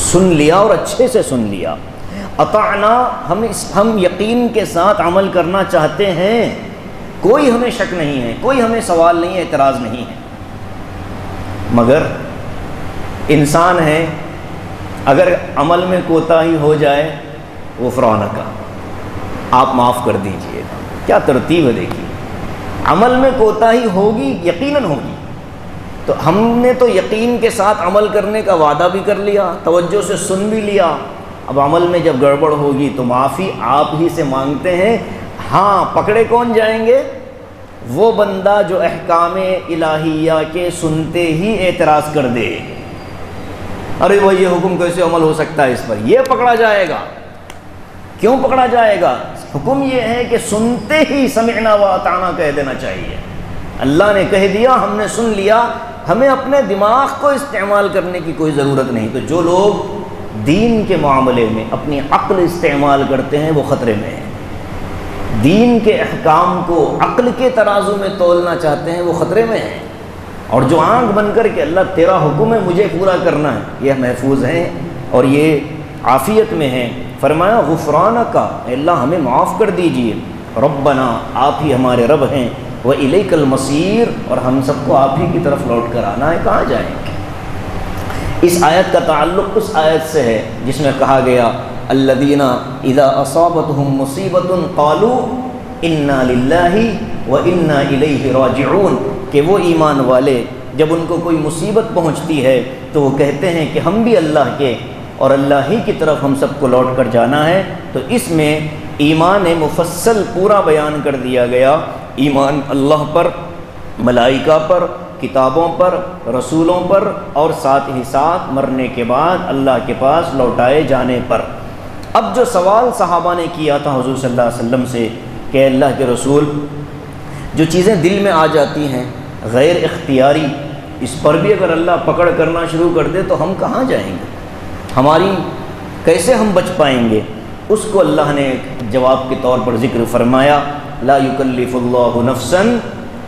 سن لیا اور اچھے سے سن لیا۔ اطعنا، ہم یقین کے ساتھ عمل کرنا چاہتے ہیں، کوئی ہمیں شک نہیں ہے، کوئی ہمیں سوال نہیں ہے، اعتراض نہیں ہے، مگر انسان ہے، اگر عمل میں کوتاہی ہو جائے غفرانک، آپ معاف کر دیجئے گا۔ کیا ترتیب ہے دیکھیے، عمل میں کوتاہی ہوگی، یقیناً ہوگی، تو ہم نے تو یقین کے ساتھ عمل کرنے کا وعدہ بھی کر لیا، توجہ سے سن بھی لیا، اب عمل میں جب گڑبڑ ہوگی تو معافی آپ ہی سے مانگتے ہیں۔ ہاں، پکڑے کون جائیں گے؟ وہ بندہ جو احکام الہیہ کے سنتے ہی اعتراض کر دے، ارے بھائی یہ حکم کیسے عمل ہو سکتا ہے، اس پر یہ پکڑا جائے گا۔ کیوں پکڑا جائے گا؟ حکم یہ ہے کہ سنتے ہی سمعنا و اطعنا کہہ دینا چاہیے، اللہ نے کہہ دیا ہم نے سن لیا، ہمیں اپنے دماغ کو استعمال کرنے کی کوئی ضرورت نہیں۔ تو جو لوگ دین کے معاملے میں اپنی عقل استعمال کرتے ہیں وہ خطرے میں ہیں، دین کے احکام کو عقل کے ترازو میں تولنا چاہتے ہیں وہ خطرے میں ہیں، اور جو آنکھ بن کر کے اللہ تیرا حکم ہے مجھے پورا کرنا ہے، یہ محفوظ ہیں اور یہ عافیت میں ہیں۔ فرمایا غفرانک، اللہ ہمیں معاف کر دیجئے، ربنا، آپ ہی ہمارے رب ہیں، وإلیک المصیر، اور ہم سب کو آپ ہی کی طرف لوٹ کر آنا ہے، کہاں جائیں گے؟ اس آیت کا تعلق اس آیت سے ہے جس میں کہا گیا الذین اذا اصابتهم مصیبۃ قالوا انا للہ وانا الیہ راجعون، کہ وہ ایمان والے جب ان کو کوئی مصیبت پہنچتی ہے تو وہ کہتے ہیں کہ ہم بھی اللہ کے اور اللہ ہی کی طرف ہم سب کو لوٹ کر جانا ہے۔ تو اس میں ایمان مفصل پورا بیان کر دیا گیا، ایمان اللہ پر، ملائکہ پر، کتابوں پر، رسولوں پر، اور ساتھ ہی ساتھ مرنے کے بعد اللہ کے پاس لوٹائے جانے پر۔ اب جو سوال صحابہ نے کیا تھا حضور صلی اللہ علیہ وسلم سے کہ اللہ کے رسول، جو چیزیں دل میں آ جاتی ہیں غیر اختیاری، اس پر بھی اگر اللہ پکڑ کرنا شروع کر دے تو ہم کہاں جائیں گے، ہماری کیسے ہم بچ پائیں گے؟ اس کو اللہ نے جواب کے طور پر ذکر فرمایا، لا یکلف اللہ نفسا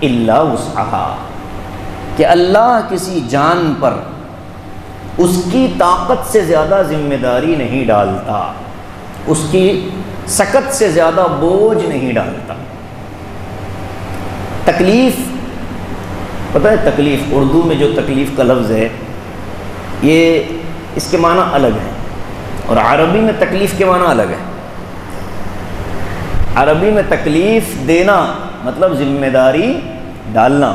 الا وسعها، کہ اللہ کسی جان پر اس کی طاقت سے زیادہ ذمہ داری نہیں ڈالتا، اس کی سکت سے زیادہ بوجھ نہیں ڈالتا۔ تکلیف، پتہ ہے تکلیف، اردو میں جو تکلیف کا لفظ ہے یہ اس کے معنی الگ ہے، اور عربی میں تکلیف کے معنی الگ ہے۔ عربی میں تکلیف دینا مطلب ذمہ داری ڈالنا،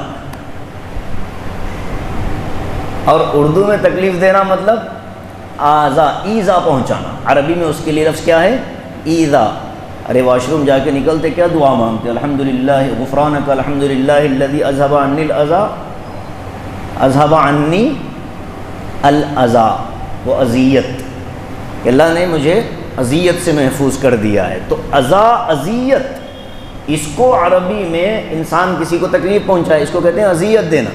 اور اردو میں تکلیف دینا مطلب ایذا پہنچانا۔ عربی میں اس کے لیے لفظ کیا ہے؟ ایذا۔ ارے واش روم جا کے نکلتے کیا دعا مانگتے؟ الحمدللہ غفرانک الحمدللہ الذی اذھب عنی الاذی، اذھب عنی الاذی، وہ اذیت، کہ اللہ نے مجھے اذیت سے محفوظ کر دیا ہے۔ تو اذا، اذیت، اس کو عربی میں انسان کسی کو تکلیف پہنچائے اس کو کہتے ہیں اذیت دینا۔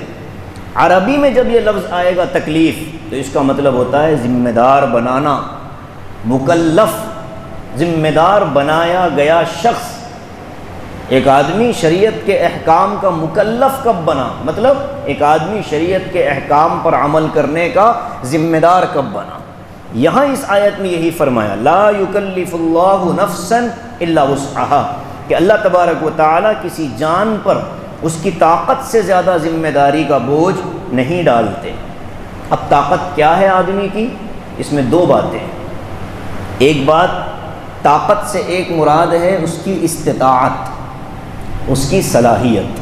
عربی میں جب یہ لفظ آئے گا تکلیف تو اس کا مطلب ہوتا ہے ذمہ دار بنانا، مکلف ذمہ دار بنایا گیا شخص. ایک آدمی شریعت کے احکام کا مکلف کب بنا؟ مطلب ایک آدمی شریعت کے احکام پر عمل کرنے کا ذمہ دار کب بنا؟ یہاں اس آیت میں یہی فرمایا لا یکلف اللہ نفسا الا وسعها، کہ اللہ تبارک و تعالیٰ کسی جان پر اس کی طاقت سے زیادہ ذمہ داری کا بوجھ نہیں ڈالتے. اب طاقت کیا ہے آدمی کی؟ اس میں دو باتیں. ایک بات، طاقت سے ایک مراد ہے اس کی استطاعت، اس کی صلاحیت.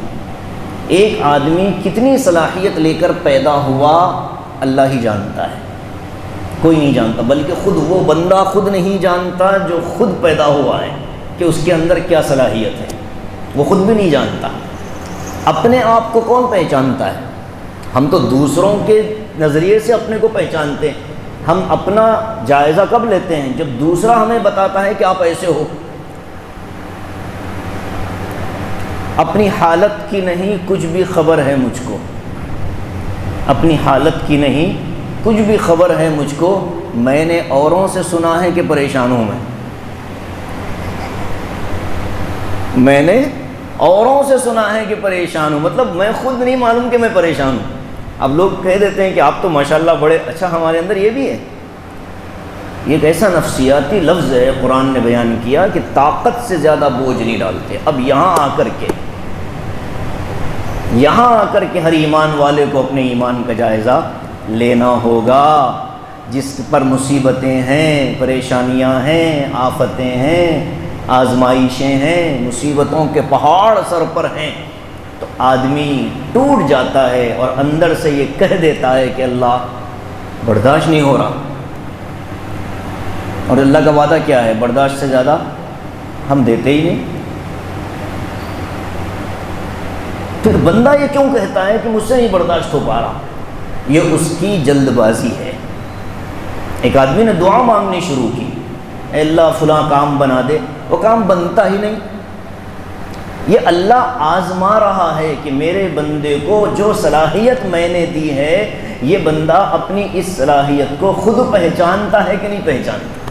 ایک آدمی کتنی صلاحیت لے کر پیدا ہوا اللہ ہی جانتا ہے، کوئی نہیں جانتا، بلکہ خود وہ بندہ خود نہیں جانتا جو خود پیدا ہوا ہے کہ اس کے اندر کیا صلاحیت ہے، وہ خود بھی نہیں جانتا. اپنے آپ کو کون پہچانتا ہے؟ ہم تو دوسروں کے نظریے سے اپنے کو پہچانتے ہیں. ہم اپنا جائزہ کب لیتے ہیں؟ جب دوسرا ہمیں بتاتا ہے کہ آپ ایسے ہو. اپنی حالت کی نہیں کچھ بھی خبر ہے مجھ کو، اپنی حالت کی نہیں کچھ بھی خبر ہے مجھ کو، میں نے اوروں سے سنا ہے کہ پریشان ہوں میں نے اوروں سے سنا ہے کہ پریشان ہوں، مطلب میں خود نہیں معلوم کہ میں پریشان ہوں. اب لوگ کہہ دیتے ہیں کہ آپ تو ماشاءاللہ بڑے اچھا، ہمارے اندر یہ بھی ہے. یہ ایک ایسا نفسیاتی لفظ ہے قرآن نے بیان کیا کہ طاقت سے زیادہ بوجھ نہیں ڈالتے. اب یہاں آ کر کے ہر ایمان والے کو اپنے ایمان کا جائزہ لینا ہوگا. جس پر مصیبتیں ہیں، پریشانیاں ہیں، آفتیں ہیں، آزمائشیں ہیں، مصیبتوں کے پہاڑ سر پر ہیں، تو آدمی ٹوٹ جاتا ہے اور اندر سے یہ کہہ دیتا ہے کہ اللہ برداشت نہیں ہو رہا. اور اللہ کا وعدہ کیا ہے؟ برداشت سے زیادہ ہم دیتے ہی نہیں. پھر بندہ یہ کیوں کہتا ہے کہ مجھ سے نہیں برداشت ہو پا رہا؟ یہ اس کی جلد بازی ہے. ایک آدمی نے دعا مانگنی شروع کی، اے اللہ فلاں کام بنا دے، وہ کام بنتا ہی نہیں. یہ اللہ آزما رہا ہے کہ میرے بندے کو جو صلاحیت میں نے دی ہے، یہ بندہ اپنی اس صلاحیت کو خود پہچانتا ہے کہ نہیں پہچانتا.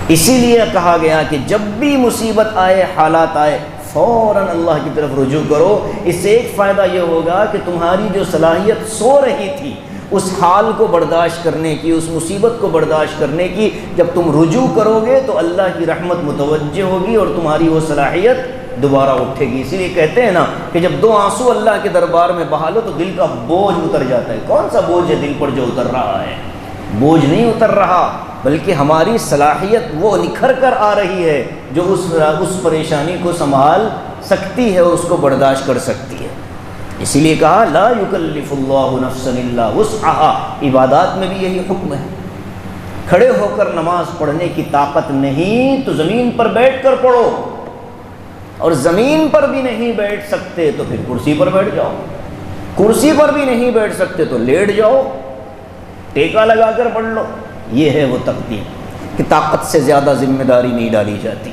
اسی لیے کہا گیا کہ جب بھی مصیبت آئے، حالات آئے، فوراً اللہ کی طرف رجوع کرو. اس سے ایک فائدہ یہ ہوگا کہ تمہاری جو صلاحیت سو رہی تھی اس حال کو برداشت کرنے کی، اس مصیبت کو برداشت کرنے کی، جب تم رجوع کرو گے تو اللہ کی رحمت متوجہ ہوگی اور تمہاری وہ صلاحیت دوبارہ اٹھے گی. اسی لیے کہتے ہیں نا کہ جب دو آنسو اللہ کے دربار میں بہا لو تو دل کا بوجھ اتر جاتا ہے. کون سا بوجھ ہے دل پر جو اتر رہا ہے؟ بوجھ نہیں اتر رہا، بلکہ ہماری صلاحیت وہ نکھر کر آ رہی ہے جو اس پریشانی کو سنبھال سکتی ہے اور اس کو برداشت کر سکتی ہے. اسی لیے کہا لا یکلف اللہ نفسا الا وسعها. عبادات میں بھی یہی حکم ہے. کھڑے ہو کر نماز پڑھنے کی طاقت نہیں تو زمین پر بیٹھ کر پڑھو، اور زمین پر بھی نہیں بیٹھ سکتے تو پھر کرسی پر بیٹھ جاؤ. کرسی پر بھی نہیں بیٹھ سکتے تو لیٹ جاؤ، ٹیکا لگا کر پڑھ لو. یہ ہے وہ تقدیر کہ طاقت سے زیادہ ذمہ داری نہیں ڈالی جاتی.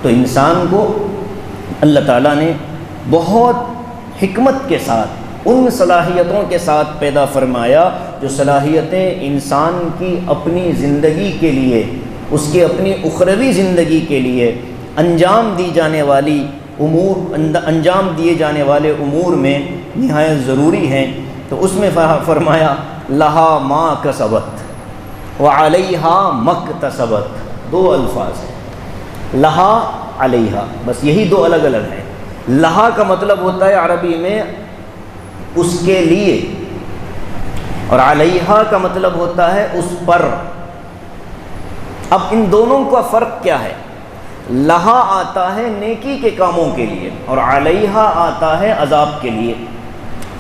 تو انسان کو اللہ تعالیٰ نے بہت حکمت کے ساتھ ان صلاحیتوں کے ساتھ پیدا فرمایا جو صلاحیتیں انسان کی اپنی زندگی کے لیے، اس کی اپنی اخروی زندگی کے لیے انجام دیے جانے والے امور میں نہایت ضروری ہیں. تو اس میں فرمایا لہا ما کسبت وعلیہا مکتسبت. دو الفاظ ہیں، لہا علیہا، بس یہی دو الگ الگ ہیں. لہا کا مطلب ہوتا ہے عربی میں اس کے لیے، اور علیہا کا مطلب ہوتا ہے اس پر. اب ان دونوں کا فرق کیا ہے؟ لہا آتا ہے نیکی کے کاموں کے لیے اور علیہا آتا ہے عذاب کے لیے.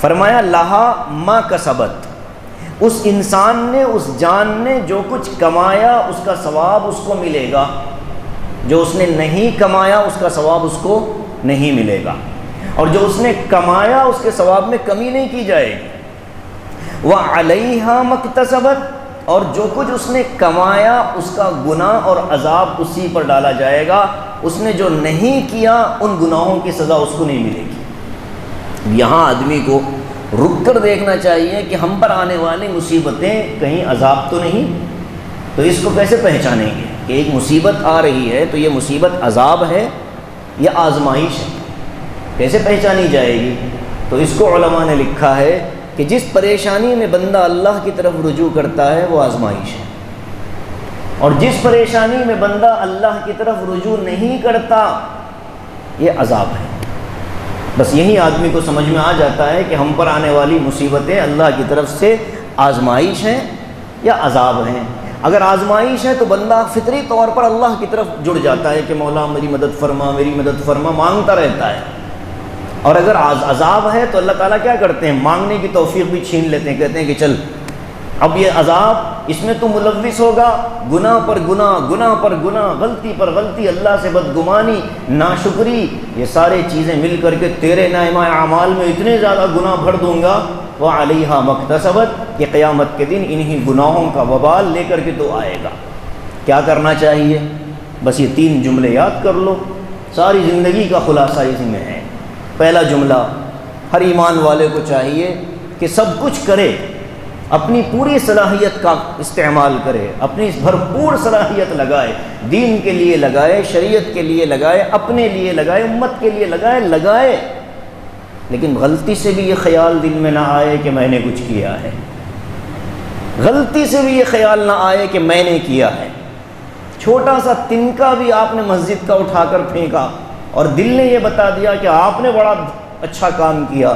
فرمایا لہا ما کسبت، اس انسان نے، اس جان نے جو کچھ کمایا اس کا ثواب اس کو ملے گا، جو اس نے نہیں کمایا اس کا ثواب اس کو نہیں ملے گا، اور جو اس نے کمایا اس کے ثواب میں کمی نہیں کی جائے گی. وَعَلَيْهَا مَكْتَسَبَتْ، اور جو کچھ اس نے کمایا اس کا گناہ اور عذاب اسی پر ڈالا جائے گا. اس نے جو نہیں کیا ان گناہوں کی سزا اس کو نہیں ملے گی. یہاں آدمی کو رک کر دیکھنا چاہیے کہ ہم پر آنے والی مصیبتیں کہیں عذاب تو نہیں. تو اس کو کیسے پہچانیں گے کہ ایک مصیبت آ رہی ہے تو یہ مصیبت عذاب ہے یا آزمائش ہے؟ کیسے پہچانی جائے گی؟ تو اس کو علماء نے لکھا ہے کہ جس پریشانی میں بندہ اللہ کی طرف رجوع کرتا ہے وہ آزمائش ہے، اور جس پریشانی میں بندہ اللہ کی طرف رجوع نہیں کرتا یہ عذاب ہے. بس یہی آدمی کو سمجھ میں آ جاتا ہے کہ ہم پر آنے والی مصیبتیں اللہ کی طرف سے آزمائش ہیں یا عذاب ہیں. اگر آزمائش ہے تو بندہ فطری طور پر اللہ کی طرف جڑ جاتا ہے کہ مولا میری مدد فرما، میری مدد فرما، مانگتا رہتا ہے. اور اگر عذاب ہے تو اللہ تعالیٰ کیا کرتے ہیں؟ مانگنے کی توفیق بھی چھین لیتے ہیں، کہتے ہیں کہ چل اب یہ عذاب اس میں تو ملوث ہوگا، گناہ پر گناہ، گناہ پر گناہ، غلطی پر غلطی، اللہ سے بدگمانی، ناشکری، یہ سارے چیزیں مل کر کے تیرے نائمہ اعمال میں اتنے زیادہ گناہ بھر دوں گا وَعَلَيْهَا مَكْتَسَبَتْ کہ قیامت کے دن انہی گناہوں کا وبال لے کر کے تو آئے گا. کیا کرنا چاہیے؟ بس یہ 3 جملے یاد کر لو، ساری زندگی کا خلاصہ اسی میں ہے. پہلا جملہ، ہر ایمان والے کو چاہیے کہ سب کچھ کرے، اپنی پوری صلاحیت کا استعمال کرے، اپنی بھرپور صلاحیت لگائے، دین کے لیے لگائے، شریعت کے لیے لگائے، اپنے لیے لگائے، امت کے لیے لگائے، لیکن غلطی سے بھی یہ خیال دل میں نہ آئے کہ میں نے کچھ کیا ہے. غلطی سے بھی یہ خیال نہ آئے کہ میں نے کیا ہے. چھوٹا سا تنکا بھی آپ نے مسجد کا اٹھا کر پھینکا اور دل نے یہ بتا دیا کہ آپ نے بڑا اچھا کام کیا،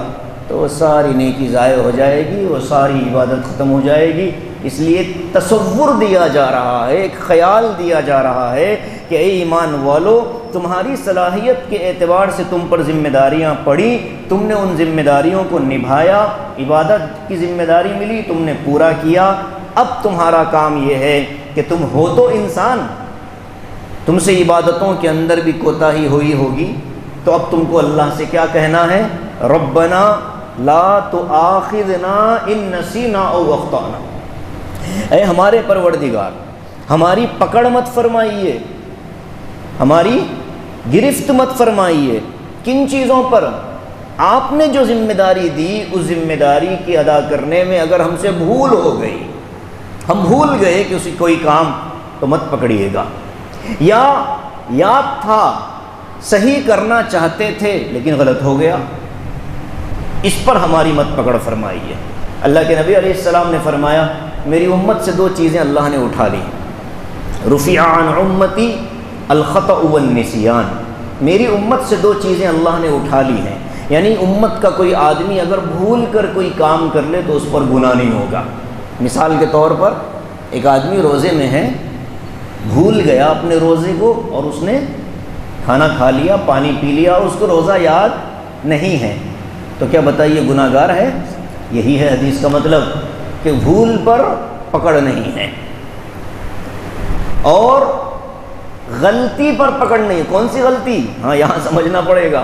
تو وہ ساری نیکی ضائع ہو جائے گی، وہ ساری عبادت ختم ہو جائے گی. اس لیے تصور دیا جا رہا ہے، ایک خیال دیا جا رہا ہے کہ اے ایمان والو، تمہاری صلاحیت کے اعتبار سے تم پر ذمہ داریاں پڑی، تم نے ان ذمہ داریوں کو نبھایا، عبادت کی ذمہ داری ملی، تم نے پورا کیا. اب تمہارا کام یہ ہے کہ تم ہو تو انسان، تم سے عبادتوں کے اندر بھی کوتاہی ہوئی ہوگی، تو اب تم کو اللہ سے کیا کہنا ہے؟ ربنا لا تؤاخذنا ان نسینا او اخطانا. اے ہمارے پروردگار، ہماری پکڑ مت فرمائیے، ہماری گرفت مت فرمائیے. کن چیزوں پر؟ آپ نے جو ذمہ داری دی اس ذمہ داری کی ادا کرنے میں اگر ہم سے بھول ہو گئی، ہم بھول گئے کہ اسی کوئی کام، تو مت پکڑیے گا. یا یاد تھا، صحیح کرنا چاہتے تھے لیکن غلط ہو گیا، اس پر ہماری مت پکڑ فرمائیے. اللہ کے نبی علیہ السلام نے فرمایا میری امت سے 2 چیزیں اللہ نے اٹھا لی. رفع عن امتی الخطأ والنسیان. میری امت سے 2 چیزیں اللہ نے اٹھا لی ہیں، یعنی امت کا کوئی آدمی اگر بھول کر کوئی کام کر لے تو اس پر گناہ نہیں ہوگا. مثال کے طور پر ایک آدمی روزے میں ہے، بھول گیا اپنے روزے کو اور اس نے کھانا کھا لیا، پانی پی لیا اور اس کو روزہ یاد نہیں ہے، تو کیا بتائیے گناہ گار ہے؟ یہی ہے حدیث کا مطلب کہ بھول پر پکڑ نہیں ہے اور غلطی پر پکڑ نہیں. کون سی غلطی؟ ہاں یہاں سمجھنا پڑے گا.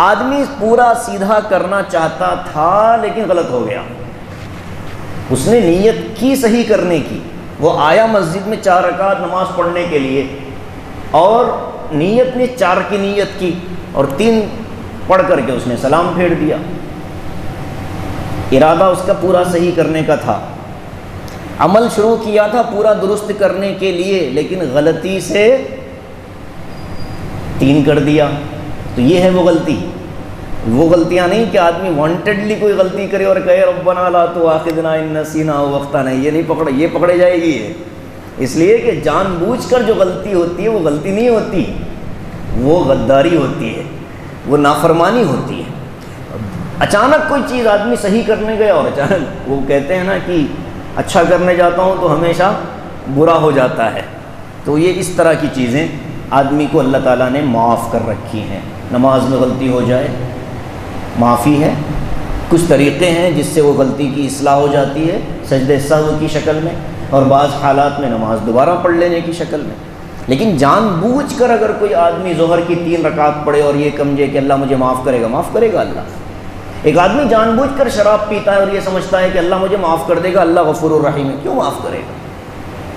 آدمی پورا سیدھا کرنا چاہتا تھا لیکن غلط ہو گیا. اس نے نیت کی صحیح کرنے کی، وہ آیا مسجد میں 4 رکعت نماز پڑھنے کے لیے اور نیت نے 4 کی نیت کی اور 3 پڑھ کر کے اس نے سلام پھیر دیا. ارادہ اس کا پورا صحیح کرنے کا تھا، عمل شروع کیا تھا پورا درست کرنے کے لیے، لیکن غلطی سے 3 کر دیا. تو یہ ہے وہ غلطی. وہ غلطیاں نہیں کہ آدمی وانٹیڈلی کوئی غلطی کرے اور کہے ربنا لا تؤاخذنا ان نسینا او اخطانا. یہ نہیں یہ پکڑے جائے گی. اس لیے کہ جان بوجھ کر جو غلطی ہوتی ہے وہ غلطی نہیں ہوتی، وہ غداری ہوتی ہے، وہ نافرمانی ہوتی ہے. اچانک کوئی چیز آدمی صحیح کرنے گیا اور اچانک وہ کہتے ہیں نا کہ اچھا کرنے جاتا ہوں تو ہمیشہ برا ہو جاتا ہے. تو یہ اس طرح کی چیزیں آدمی کو اللہ تعالیٰ نے معاف کر رکھی ہیں. نماز میں غلطی ہو جائے معافی ہے. کچھ طریقے ہیں جس سے وہ غلطی کی اصلاح ہو جاتی ہے، سجدہ سہو کی شکل میں، اور بعض حالات میں نماز دوبارہ پڑھ لینے کی شکل میں. لیکن جان بوجھ کر اگر کوئی آدمی ظہر کی 3 رکعت پڑھے اور یہ سمجھے کہ اللہ مجھے معاف کرے گا، معاف کرے گا اللہ. ایک آدمی جان بوجھ کر شراب پیتا ہے اور یہ سمجھتا ہے کہ اللہ مجھے معاف کر دے گا، اللہ غفور الرحیم ہے، کیوں معاف کرے گا؟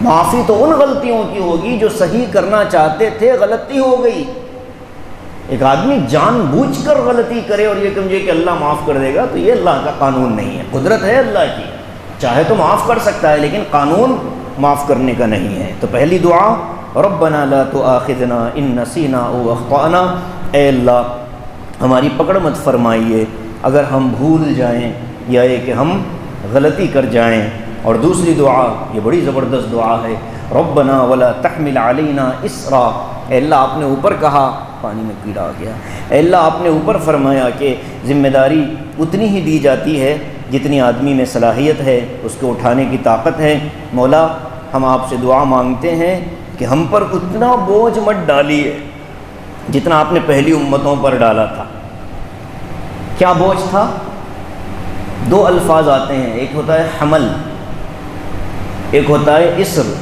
معافی تو ان غلطیوں کی ہوگی جو صحیح کرنا چاہتے تھے، غلطی ہو گئی. ایک آدمی جان بوجھ کر غلطی کرے اور یہ سمجھے کہ اللہ معاف کر دے گا، تو یہ اللہ کا قانون نہیں ہے۔ قدرت ہے اللہ کی، چاہے تو معاف کر سکتا ہے، لیکن قانون معاف کرنے کا نہیں ہے۔ تو پہلی دعا ربنا لا تؤاخذنا ان نسینا او اخطأنا، اے اللہ ہماری پکڑ مت فرمائیے اگر ہم بھول جائیں یا یہ کہ ہم غلطی کر جائیں۔ اور دوسری دعا، یہ بڑی زبردست دعا ہے، ربنا ولا تحمل علینا اسرا، اے اللہ آپ نے اوپر کہا، پانی میں کیڑا آ گیا، اے اللہ آپ نے اوپر فرمایا کہ ذمہ داری اتنی ہی دی جاتی ہے جتنی آدمی میں صلاحیت ہے، اس کو اٹھانے کی طاقت ہے۔ مولا ہم آپ سے دعا مانگتے ہیں کہ ہم پر اتنا بوجھ مت ڈالیے جتنا آپ نے پہلی امتوں پر ڈالا تھا۔ کیا بوجھ تھا؟ دو الفاظ آتے ہیں، ایک ہوتا ہے حمل، ایک ہوتا ہے اسر۔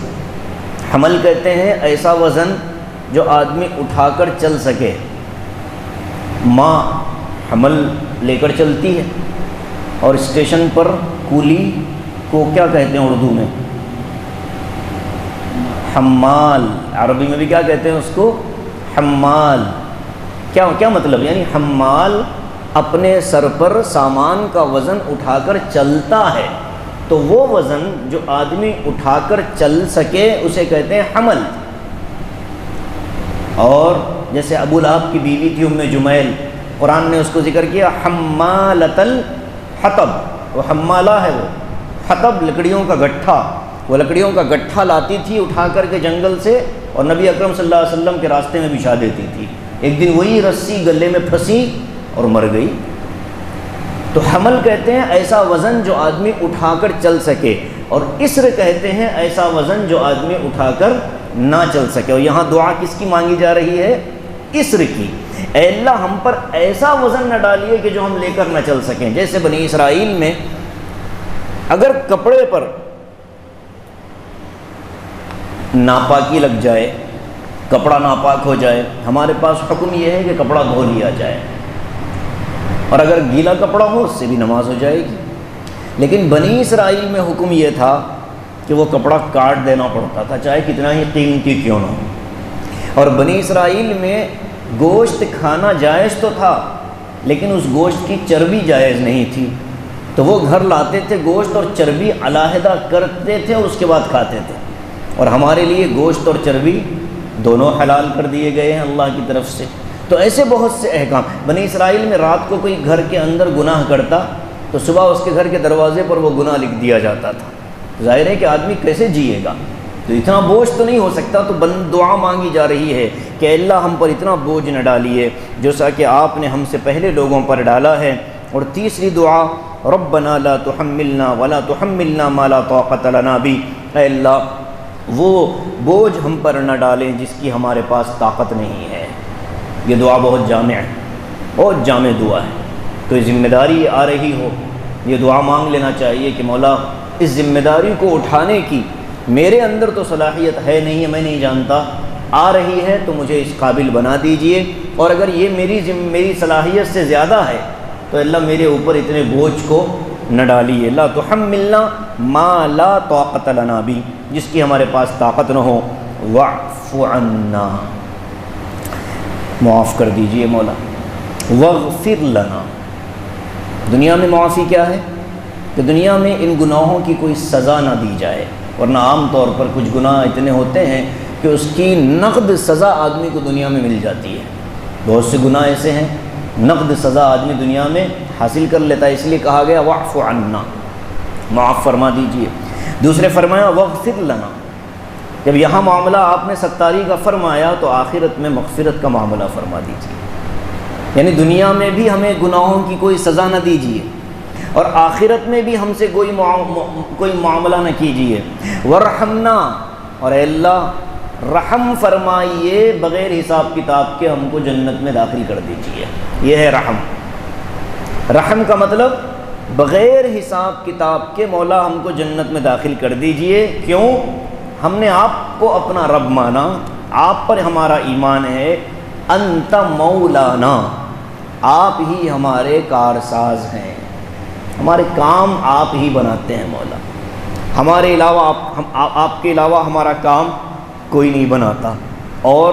حمل کہتے ہیں ایسا وزن جو آدمی اٹھا کر چل سکے۔ ماں حمل لے کر چلتی ہے، اور اسٹیشن پر کولی کو کیا کہتے ہیں اردو میں؟ حمال۔ عربی میں بھی کیا کہتے ہیں اس کو؟ حمال۔ کیا مطلب؟ یعنی حمال اپنے سر پر سامان کا وزن اٹھا کر چلتا ہے، تو وہ وزن جو آدمی اٹھا کر چل سکے اسے کہتے ہیں حمل۔ اور جیسے ابو لہب کی بیوی تھی ام جمیل، قرآن نے اس کو ذکر کیا حمالۃ الحطب، وہ حمالہ ہے، وہ حطب لکڑیوں کا گٹھا، وہ لکڑیوں کا گٹھا لاتی تھی اٹھا کر کے جنگل سے، اور نبی اکرم صلی اللہ علیہ وسلم کے راستے میں بچھا دیتی تھی۔ ایک دن وہی رسی گلے میں پھنسی اور مر گئی۔ تو حمل کہتے ہیں ایسا وزن جو آدمی اٹھا کر چل سکے، اور اسر کہتے ہیں ایسا وزن جو آدمی اٹھا کر نہ چل سکے۔ اور یہاں دعا کس کی مانگی جا رہی ہے؟ اسر کی۔ اے اللہ ہم پر ایسا وزن نہ ڈالیے کہ جو ہم لے کر نہ چل سکیں۔ جیسے بنی اسرائیل میں اگر کپڑے پر ناپاکی لگ جائے، کپڑا ناپاک ہو جائے، ہمارے پاس حکم یہ ہے کہ کپڑا دھو لیا جائے، اور اگر گیلا کپڑا ہو اس سے بھی نماز ہو جائے گی۔ لیکن بنی اسرائیل میں حکم یہ تھا کہ وہ کپڑا کاٹ دینا پڑتا تھا، چاہے کتنا ہی قیمتی کیوں نہ ہو۔ اور بنی اسرائیل میں گوشت کھانا جائز تو تھا، لیکن اس گوشت کی چربی جائز نہیں تھی، تو وہ گھر لاتے تھے گوشت اور چربی علیحدہ کرتے تھے، اس کے بعد کھاتے تھے۔ اور ہمارے لیے گوشت اور چربی دونوں حلال کر دیے گئے ہیں اللہ کی طرف سے۔ تو ایسے بہت سے احکام۔ بنی اسرائیل میں رات کو کوئی گھر کے اندر گناہ کرتا تو صبح اس کے گھر کے دروازے پر وہ گناہ لکھ دیا جاتا تھا۔ ظاہر ہے کہ آدمی کیسے جیے گا، تو اتنا بوجھ تو نہیں ہو سکتا۔ تو دعا مانگی جا رہی ہے کہ اللہ ہم پر اتنا بوجھ نہ ڈالیے جو سا کہ آپ نے ہم سے پہلے لوگوں پر ڈالا ہے۔ اور تیسری دعا ربنا لا تحملنا ولا تحملنا ما لا طاقت لنا بھی، اے اللہ وہ بوجھ ہم پر نہ ڈالیں جس کی ہمارے پاس طاقت نہیں ہے۔ یہ دعا بہت جامع ہے، بہت جامع دعا ہے۔ تو یہ ذمہ داری آ رہی ہو، یہ دعا مانگ لینا چاہیے کہ مولا اس ذمہ داری کو اٹھانے کی میرے اندر تو صلاحیت ہے نہیں ہے، میں نہیں جانتا، آ رہی ہے تو مجھے اس قابل بنا دیجئے، اور اگر یہ میری صلاحیت سے زیادہ ہے تو اللہ میرے اوپر اتنے بوجھ کو نہ ڈالیے۔ لا تحملنا ما لا طاقت لنا بھی، جس کی ہمارے پاس طاقت نہ ہو۔ واعف عنا، معاف کر دیجئے مولا۔ واغفر لنا، دنیا میں معافی کیا ہے؟ کہ دنیا میں ان گناہوں کی کوئی سزا نہ دی جائے، ورنہ عام طور پر کچھ گناہ اتنے ہوتے ہیں کہ اس کی نقد سزا آدمی کو دنیا میں مل جاتی ہے۔ بہت سے گناہ ایسے ہیں نقد سزا آدمی دنیا میں حاصل کر لیتا ہے، اس لیے کہا گیا واعف عنا، معاف فرما دیجئے۔ دوسرے فرمایا واغفر لنا، جب یہاں معاملہ آپ نے ستاری کا فرمایا تو آخرت میں مغفرت کا معاملہ فرما دیجئے، یعنی دنیا میں بھی ہمیں گناہوں کی کوئی سزا نہ دیجئے، اور آخرت میں بھی ہم سے کوئی معاملہ نہ کیجئے۔ ورحمنا، اور اے اللہ رحم فرمائیے، بغیر حساب کتاب کے ہم کو جنت میں داخل کر دیجئے۔ یہ ہے رحم۔ رحم کا مطلب بغیر حساب کتاب کے مولا ہم کو جنت میں داخل کر دیجئے۔ کیوں؟ ہم نے آپ کو اپنا رب مانا، آپ پر ہمارا ایمان ہے۔ انت مولانا، آپ ہی ہمارے کارساز ہیں، ہمارے کام آپ ہی بناتے ہیں مولا، ہمارے علاوہ آپ کے علاوہ ہمارا کام کوئی نہیں بناتا۔ اور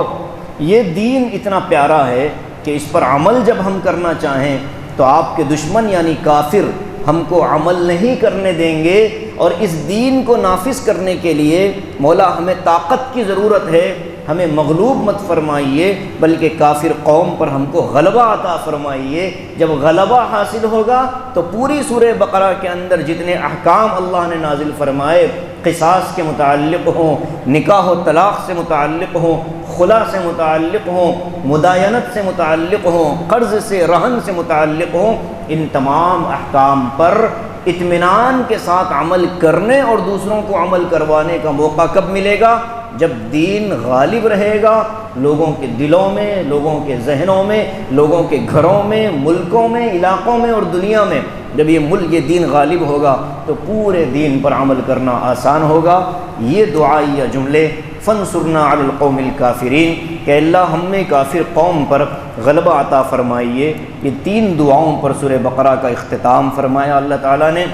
یہ دین اتنا پیارا ہے کہ اس پر عمل جب ہم کرنا چاہیں تو آپ کے دشمن یعنی کافر ہم کو عمل نہیں کرنے دیں گے، اور اس دین کو نافذ کرنے کے لیے مولا ہمیں طاقت کی ضرورت ہے، ہمیں مغلوب مت فرمائیے بلکہ کافر قوم پر ہم کو غلبہ عطا فرمائیے۔ جب غلبہ حاصل ہوگا تو پوری سورہ بقرہ کے اندر جتنے احکام اللہ نے نازل فرمائے، قصاص کے متعلق ہوں، نکاح و طلاق سے متعلق ہوں، خلا سے متعلق ہوں، مداینت سے متعلق ہوں، قرض سے رہن سے متعلق ہوں، ان تمام احکام پر اطمینان کے ساتھ عمل کرنے اور دوسروں کو عمل کروانے کا موقع کب ملے گا؟ جب دین غالب رہے گا لوگوں کے دلوں میں، لوگوں کے ذہنوں میں، لوگوں کے گھروں میں، ملکوں میں، علاقوں میں اور دنیا میں۔ جب یہ دین غالب ہوگا تو پورے دین پر عمل کرنا آسان ہوگا۔ یہ دعائیہ جملے فانصرنا علی القوم الکافرین کہ اللہ ہم نے کافر قوم پر غلبہ عطا فرمائیے، یہ 3 دعاؤں پر سورہ بقرہ کا اختتام فرمایا اللہ تعالیٰ نے۔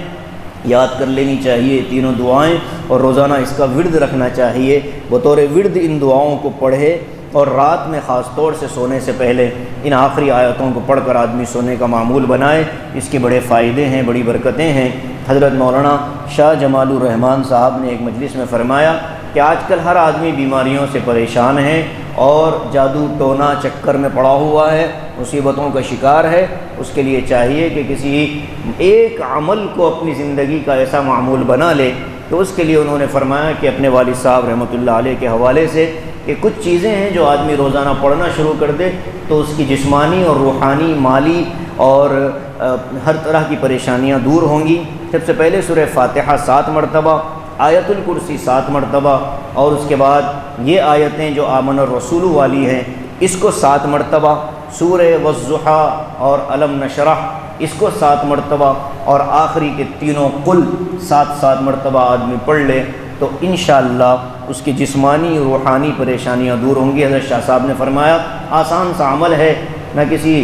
یاد کر لینی چاہیے تینوں دعائیں، اور روزانہ اس کا ورد رکھنا چاہیے، بطور ورد ان دعاؤں کو پڑھے، اور رات میں خاص طور سے سونے سے پہلے ان آخری آیتوں کو پڑھ کر آدمی سونے کا معمول بنائے۔ اس کے بڑے فائدے ہیں، بڑی برکتیں ہیں۔ حضرت مولانا شاہ جمال الرحمن صاحب نے ایک مجلس میں فرمایا کہ آج کل ہر آدمی بیماریوں سے پریشان ہے اور جادو ٹونا چکر میں پڑا ہوا ہے، مصیبتوں کا شکار ہے۔ اس کے لیے چاہیے کہ کسی ایک عمل کو اپنی زندگی کا ایسا معمول بنا لے۔ تو اس کے لیے انہوں نے فرمایا کہ اپنے والد صاحب رحمۃ اللہ علیہ کے حوالے سے کہ کچھ چیزیں ہیں جو آدمی روزانہ پڑھنا شروع کر دے تو اس کی جسمانی اور روحانی، مالی اور ہر طرح کی پریشانیاں دور ہوں گی۔ سب سے پہلے سورہ فاتحہ 7 مرتبہ، آیت الکرسی 7 مرتبہ، اور اس کے بعد یہ آیتیں جو آمن الرسول والی ہیں اس کو 7 مرتبہ، سورہ والضحیٰ اور علم نشرح اس کو 7 مرتبہ، اور آخری کے تینوں قل 7 مرتبہ آدمی پڑھ لے تو انشاءاللہ اس کی جسمانی روحانی پریشانیاں دور ہوں گی۔ حضرت شاہ صاحب نے فرمایا آسان سا عمل ہے، نہ کسی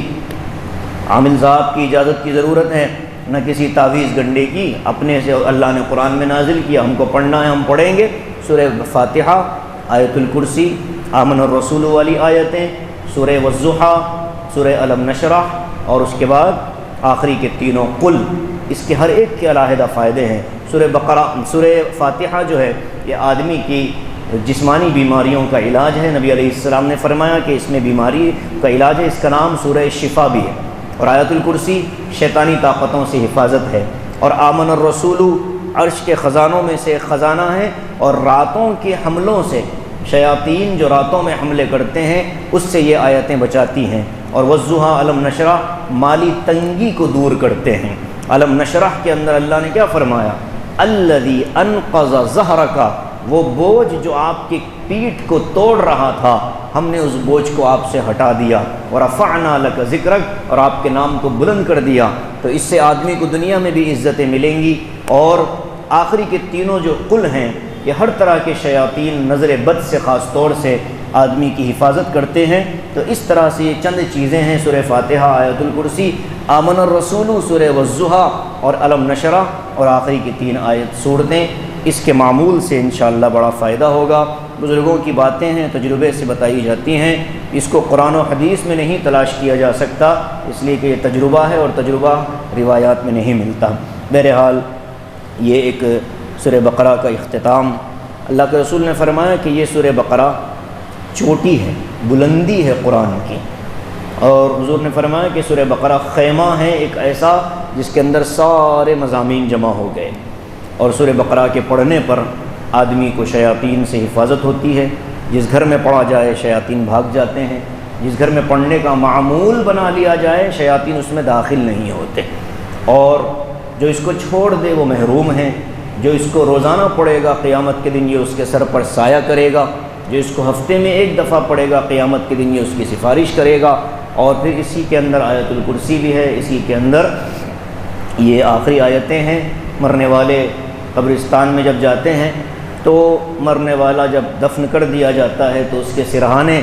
عامل صاحب کی اجازت کی ضرورت ہے، نہ کسی تعویذ گنڈے کی، اپنے سے اللہ نے قرآن میں نازل کیا، ہم کو پڑھنا ہے، ہم پڑھیں گے۔ سورہ فاتحہ، آیت الکرسی، آمن الرسول والی آیتیں، سورہ والضحیٰ، سورہ علم نشرح، اور اس کے بعد آخری کے تینوں قل، اس کے ہر ایک کے علیحدہ فائدے ہیں۔ سورہ فاتحہ جو ہے یہ آدمی کی جسمانی بیماریوں کا علاج ہے۔ نبی علیہ السلام نے فرمایا کہ اس میں بیماری کا علاج ہے، اس کا نام سورہ شفا بھی ہے۔ اور آیت الکرسی شیطانی طاقتوں سے حفاظت ہے، اور آمن الرسول عرش کے خزانوں میں سے ایک خزانہ ہے، اور راتوں کے حملوں سے، شیاطین جو راتوں میں حملے کرتے ہیں اس سے یہ آیتیں بچاتی ہیں۔ اور والضحیٰ، علم نشرح مالی تنگی کو دور کرتے ہیں۔ علم نشرح کے اندر اللہ نے کیا فرمایا؟ الذی انقض ظہرک، وہ بوجھ جو آپ کی پیٹھ کو توڑ رہا تھا ہم نے اس بوجھ کو آپ سے ہٹا دیا، ورفعنا لک ذکرک، اور آپ کے نام کو بلند کر دیا۔ تو اس سے آدمی کو دنیا میں بھی عزتیں ملیں گی۔ اور آخری کے تینوں جو قل ہیں یہ ہر طرح کے شیاطین نظر بد سے خاص طور سے آدمی کی حفاظت کرتے ہیں۔ تو اس طرح سے یہ چند چیزیں ہیں، سورہ فاتحہ، آیت الکرسی، آمن الرسول، سورہ والضحیٰ اور علم نشرح، اور آخری کی 3 آیت صورتیں۔ اس کے معمول سے انشاءاللہ بڑا فائدہ ہوگا۔ بزرگوں کی باتیں ہیں، تجربے سے بتائی جاتی ہیں، اس کو قرآن و حدیث میں نہیں تلاش کیا جا سکتا، اس لیے کہ یہ تجربہ ہے اور تجربہ روایات میں نہیں ملتا۔ بہرحال یہ ایک سورہ بقرہ کا اختتام۔ اللہ کے رسول نے فرمایا کہ یہ سورہ بقرہ چوٹی ہے، بلندی ہے قرآن کی، اور حضور نے فرمایا کہ سورہ بقرہ خیمہ ہے ایک ایسا جس کے اندر سارے مضامین جمع ہو گئے، اور سورہ بقرہ کے پڑھنے پر آدمی کو شیاطین سے حفاظت ہوتی ہے۔ جس گھر میں پڑھا جائے شیاطین بھاگ جاتے ہیں، جس گھر میں پڑھنے کا معمول بنا لیا جائے شیاطین اس میں داخل نہیں ہوتے، اور جو اس کو چھوڑ دے وہ محروم ہیں۔ جو اس کو روزانہ پڑھے گا قیامت کے دن یہ اس کے سر پر سایہ کرے گا، جو اس کو ہفتے میں 1 دفعہ پڑھے گا قیامت کے دن یہ اس کی سفارش کرے گا۔ اور پھر اسی کے اندر آیت الکرسی بھی ہے، اسی کے اندر یہ آخری آیتیں ہیں۔ مرنے والے قبرستان میں جب جاتے ہیں تو مرنے والا جب دفن کر دیا جاتا ہے تو اس کے سرہانے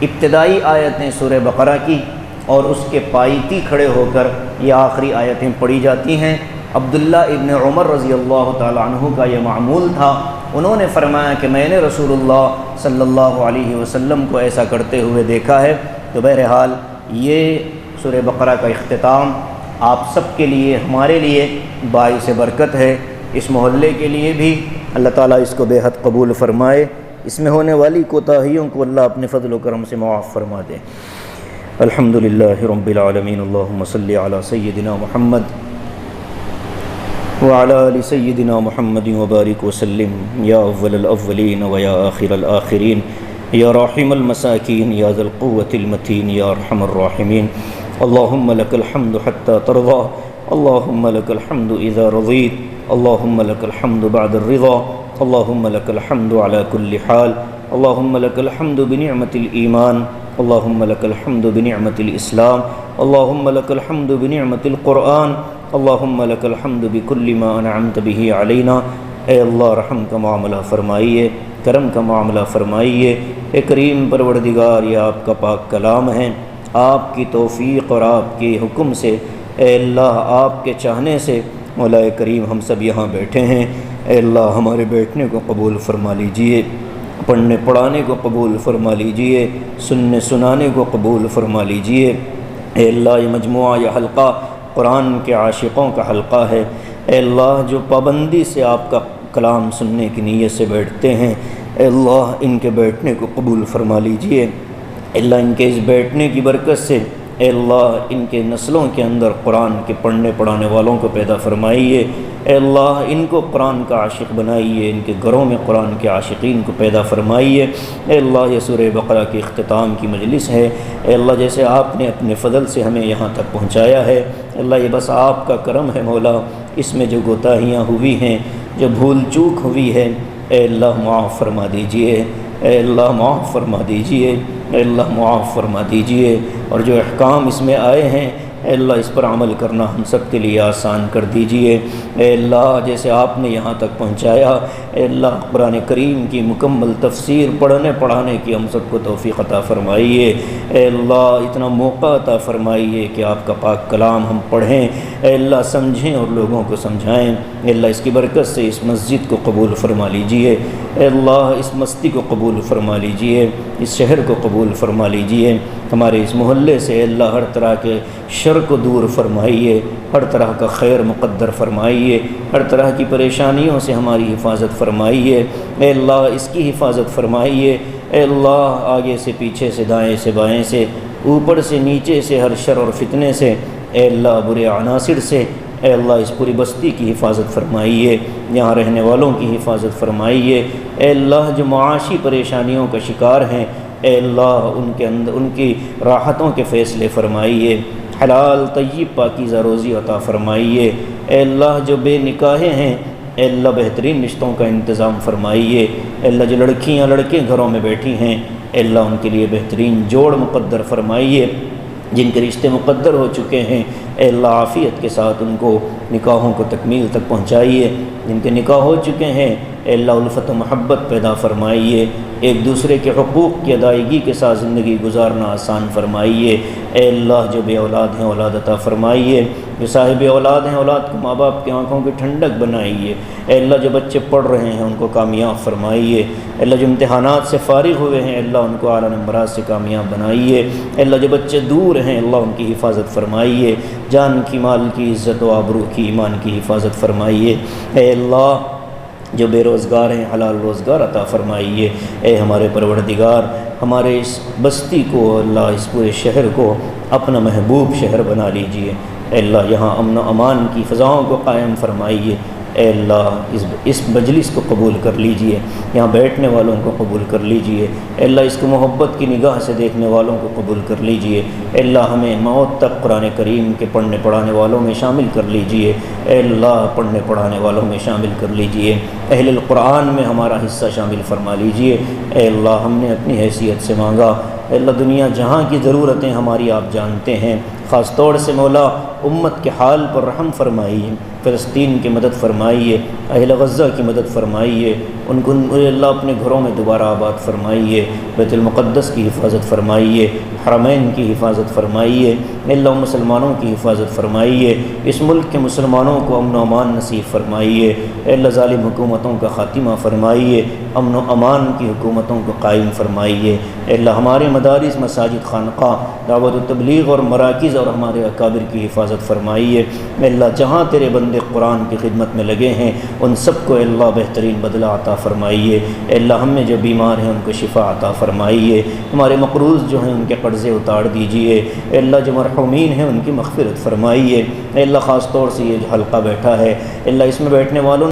ابتدائی آیتیں سورہ بقرہ کی، اور اس کے پائیتی کھڑے ہو کر یہ آخری آیتیں پڑھی جاتی ہیں۔ عبداللہ ابن عمر رضی اللہ تعالیٰ عنہ کا یہ معمول تھا، انہوں نے فرمایا کہ میں نے رسول اللہ صلی اللہ علیہ وسلم کو ایسا کرتے ہوئے دیکھا ہے۔ تو بہرحال یہ سورہ بقرہ کا اختتام آپ سب کے لیے، ہمارے لیے باعث برکت ہے، اس محلے کے لیے بھی اللہ تعالیٰ اس کو بے حد قبول فرمائے، اس میں ہونے والی کوتاہیوں کو اللہ اپنے فضل و کرم سے معاف فرما دے۔ الحمدللہ رب العالمین، اللہم صلی علی سیدنا محمد وعلی آل سیدنا محمد وبارک وسلم، یا اول الاولین و یا آخر الآخرین، یا راحم المساکین، یا ذا القوة المتین، یا ارحم الراحمین۔ اللہم لک الحمد حتی ترضى، اللہم لک الحمد اذا رضیت، اللہم لک الحمد بعد الرضا، اللہم لک الحمد على كل حال، اللہم لک الحمد بنعمت الایمان، اللہم لک الحمد بنعمت الاسلام، اللہم لک الحمد بنعمت القرآن، اللہم لک الحمد بكل ما انعمت به علینا۔ اے اللہ رحم کا معاملہ فرمائیے، کرم کا معاملہ فرمائیے۔ اے کریم پروردگار، یہ آپ کا پاک کلام ہے، آپ کی توفیق اور آپ کے حکم سے، اے اللہ آپ کے چاہنے سے مولا کریم ہم سب یہاں بیٹھے ہیں۔ اے اللہ ہمارے بیٹھنے کو قبول فرما لیجئے، پڑھنے پڑھانے کو قبول فرما لیجئے، سننے سنانے کو قبول فرما لیجئے۔ اے اللہ یہ مجموعہ، یہ حلقہ قرآن کے عاشقوں کا حلقہ ہے۔ اے اللہ جو پابندی سے آپ کا کلام سننے کی نیت سے بیٹھتے ہیں، اے اللہ ان کے بیٹھنے کو قبول فرما لیجئے۔ اے اللہ ان کے اس بیٹھنے کی برکت سے، اے اللہ ان کے نسلوں کے اندر قرآن کے پڑھنے پڑھانے والوں کو پیدا فرمائیے۔ اے اللہ ان کو قرآن کا عاشق بنائیے، ان کے گھروں میں قرآن کے عاشقین کو پیدا فرمائیے۔ اے اللہ یہ سورہ بقرہ کے اختتام کی مجلس ہے، اے اللہ جیسے آپ نے اپنے فضل سے ہمیں یہاں تک پہنچایا ہے، اے اللہ یہ بس آپ کا کرم ہے مولا۔ اس میں جو کوتاہیاں ہوئی ہیں، جو بھول چوک ہوئی ہے، اے اللہ معاف فرما دیجئے، اے اللہ معاف فرما دیجئے، اے اللہ معاف فرما دیجئے۔ اور جو احکام اس میں آئے ہیں، اے اللہ اس پر عمل کرنا ہم سب کے لیے آسان کر دیجئے۔ اے اللہ جیسے آپ نے یہاں تک پہنچایا، اے اللہ قرآن کریم کی مکمل تفسیر پڑھنے پڑھانے کی ہم سب کو توفیق عطا فرمائیے۔ اے اللہ اتنا موقع عطا فرمائیے کہ آپ کا پاک کلام ہم پڑھیں، اے اللہ سمجھیں اور لوگوں کو سمجھائیں۔ اے اللہ اس کی برکت سے اس مسجد کو قبول فرما لیجئے، اے اللہ اس مستی کو قبول فرما لیجئے، اس شہر کو قبول فرما لیجئے۔ ہمارے اس محلے سے اے اللہ ہر طرح کے شر کو دور فرمائیے، ہر طرح کا خیر مقدر فرمائیے، ہر طرح کی پریشانیوں سے ہماری حفاظت فرمائیے۔ اے اللہ اس کی حفاظت فرمائیے، اے اللہ آگے سے پیچھے سے دائیں سے بائیں سے اوپر سے نیچے سے ہر شر اور فتنے سے، اے اللہ برے عناصر سے، اے اللہ اس پوری بستی کی حفاظت فرمائیے، یہاں رہنے والوں کی حفاظت فرمائیے۔ اے اللہ جو معاشی پریشانیوں کا شکار ہیں، اے اللہ ان کے اندر ان کی راحتوں کے فیصلے فرمائیے، حلال طیب پاکیزہ روزی عطا فرمائیے۔ اے اللہ جو بے نکاحیں ہیں، اے اللہ بہترین رشتوں کا انتظام فرمائیے۔ اے اللہ جو لڑکیاں لڑکے گھروں میں بیٹھی ہیں، اے اللہ ان کے لیے بہترین جوڑ مقدر فرمائیے۔ جن کے رشتے مقدر ہو چکے ہیں، اے اللہ عافیت کے ساتھ ان کو نکاحوں کو تکمیل تک پہنچائیے۔ جن کے نکاح ہو چکے ہیں، اے اللہ الفت و محبت پیدا فرمائیے، ایک دوسرے کے حقوق کی ادائیگی کے ساتھ زندگی گزارنا آسان فرمائیے۔ اے اللہ جو بے اولاد ہیں اولاد عطا فرمائیے، جو صاحب اولاد ہیں اولاد کو ماں باپ کی آنکھوں کی ٹھنڈک بنائیے۔ اے اللہ جو بچے پڑھ رہے ہیں ان کو کامیاب فرمائیے۔ اے اللہ جو امتحانات سے فارغ ہوئے ہیں، اللہ ان کو اعلیٰ نمبرات سے کامیاب بنائیے۔ اے اللہ جو بچے دور ہیں، اللہ ان کی حفاظت فرمائیے، جان کی مال کی عزت و آبرو کی ایمان کی حفاظت فرمائیے۔ اے اللہ جو بے روزگار ہیں حلال روزگار عطا فرمائیے۔ اے ہمارے پروردگار ہمارے اس بستی کو، اللہ اس پورے شہر کو اپنا محبوب شہر بنا لیجئے۔ اے اللہ یہاں امن و امان کی فضاؤں کو قائم فرمائیے۔ اے اللہ اس مجلس کو قبول کر لیجئے، یہاں بیٹھنے والوں کو قبول کر لیجئے۔ اے اللہ اس کو محبت کی نگاہ سے دیکھنے والوں کو قبول کر لیجئے۔ اے اللہ ہمیں موت تک قرآن کریم کے پڑھنے پڑھانے والوں میں شامل کر لیجئے۔ اے اللہ پڑھنے پڑھانے والوں میں شامل کر لیجئے، اہل القرآن میں ہمارا حصہ شامل فرما لیجئے۔ اے اللہ ہم نے اپنی حیثیت سے مانگا، اے اللہ دنیا جہاں کی ضرورتیں ہماری آپ جانتے ہیں، خاص طور سے مولا امت کے حال پر رحم فرمائیے، فلسطین کی مدد فرمائیے، اہل غزہ کی مدد فرمائیے، ان کو اللہ اپنے گھروں میں دوبارہ آباد فرمائیے، بیت المقدس کی حفاظت فرمائیے، حرمین کی حفاظت فرمائیے، اللہ مسلمانوں کی حفاظت فرمائیے، اس ملک کے مسلمانوں کو امن و امان نصیب فرمائیے، اللہ ظالم حکومتوں کا خاتمہ فرمائیے، امن و امان کی حکومتوں کو قائم فرمائیے، اللہ ہمارے مدارس، مساجد، خانقاہ، دعوت و تبلیغ اور مراکز اور ہمارے اکابر کی حفاظت فرمائیے۔ اللہ جہاں تیرے بندے قرآن کی خدمت میں لگے ہیں ان سب کو اللہ بہترین بدلہ عطا فرمائیے۔ اللہ ہم میں جو بیمار ہیں ان کو شفا عطا فرمائیے۔ ہمارے مقروض جو ہیں ان کے قرضے اتار دیجیے۔ اللہ جو مرحومین ہیں ان کی مغفرت فرمائیے۔ اللہ خاص طور سے یہ جو حلقہ بیٹھا ہے اللہ اس میں بیٹھنے والوں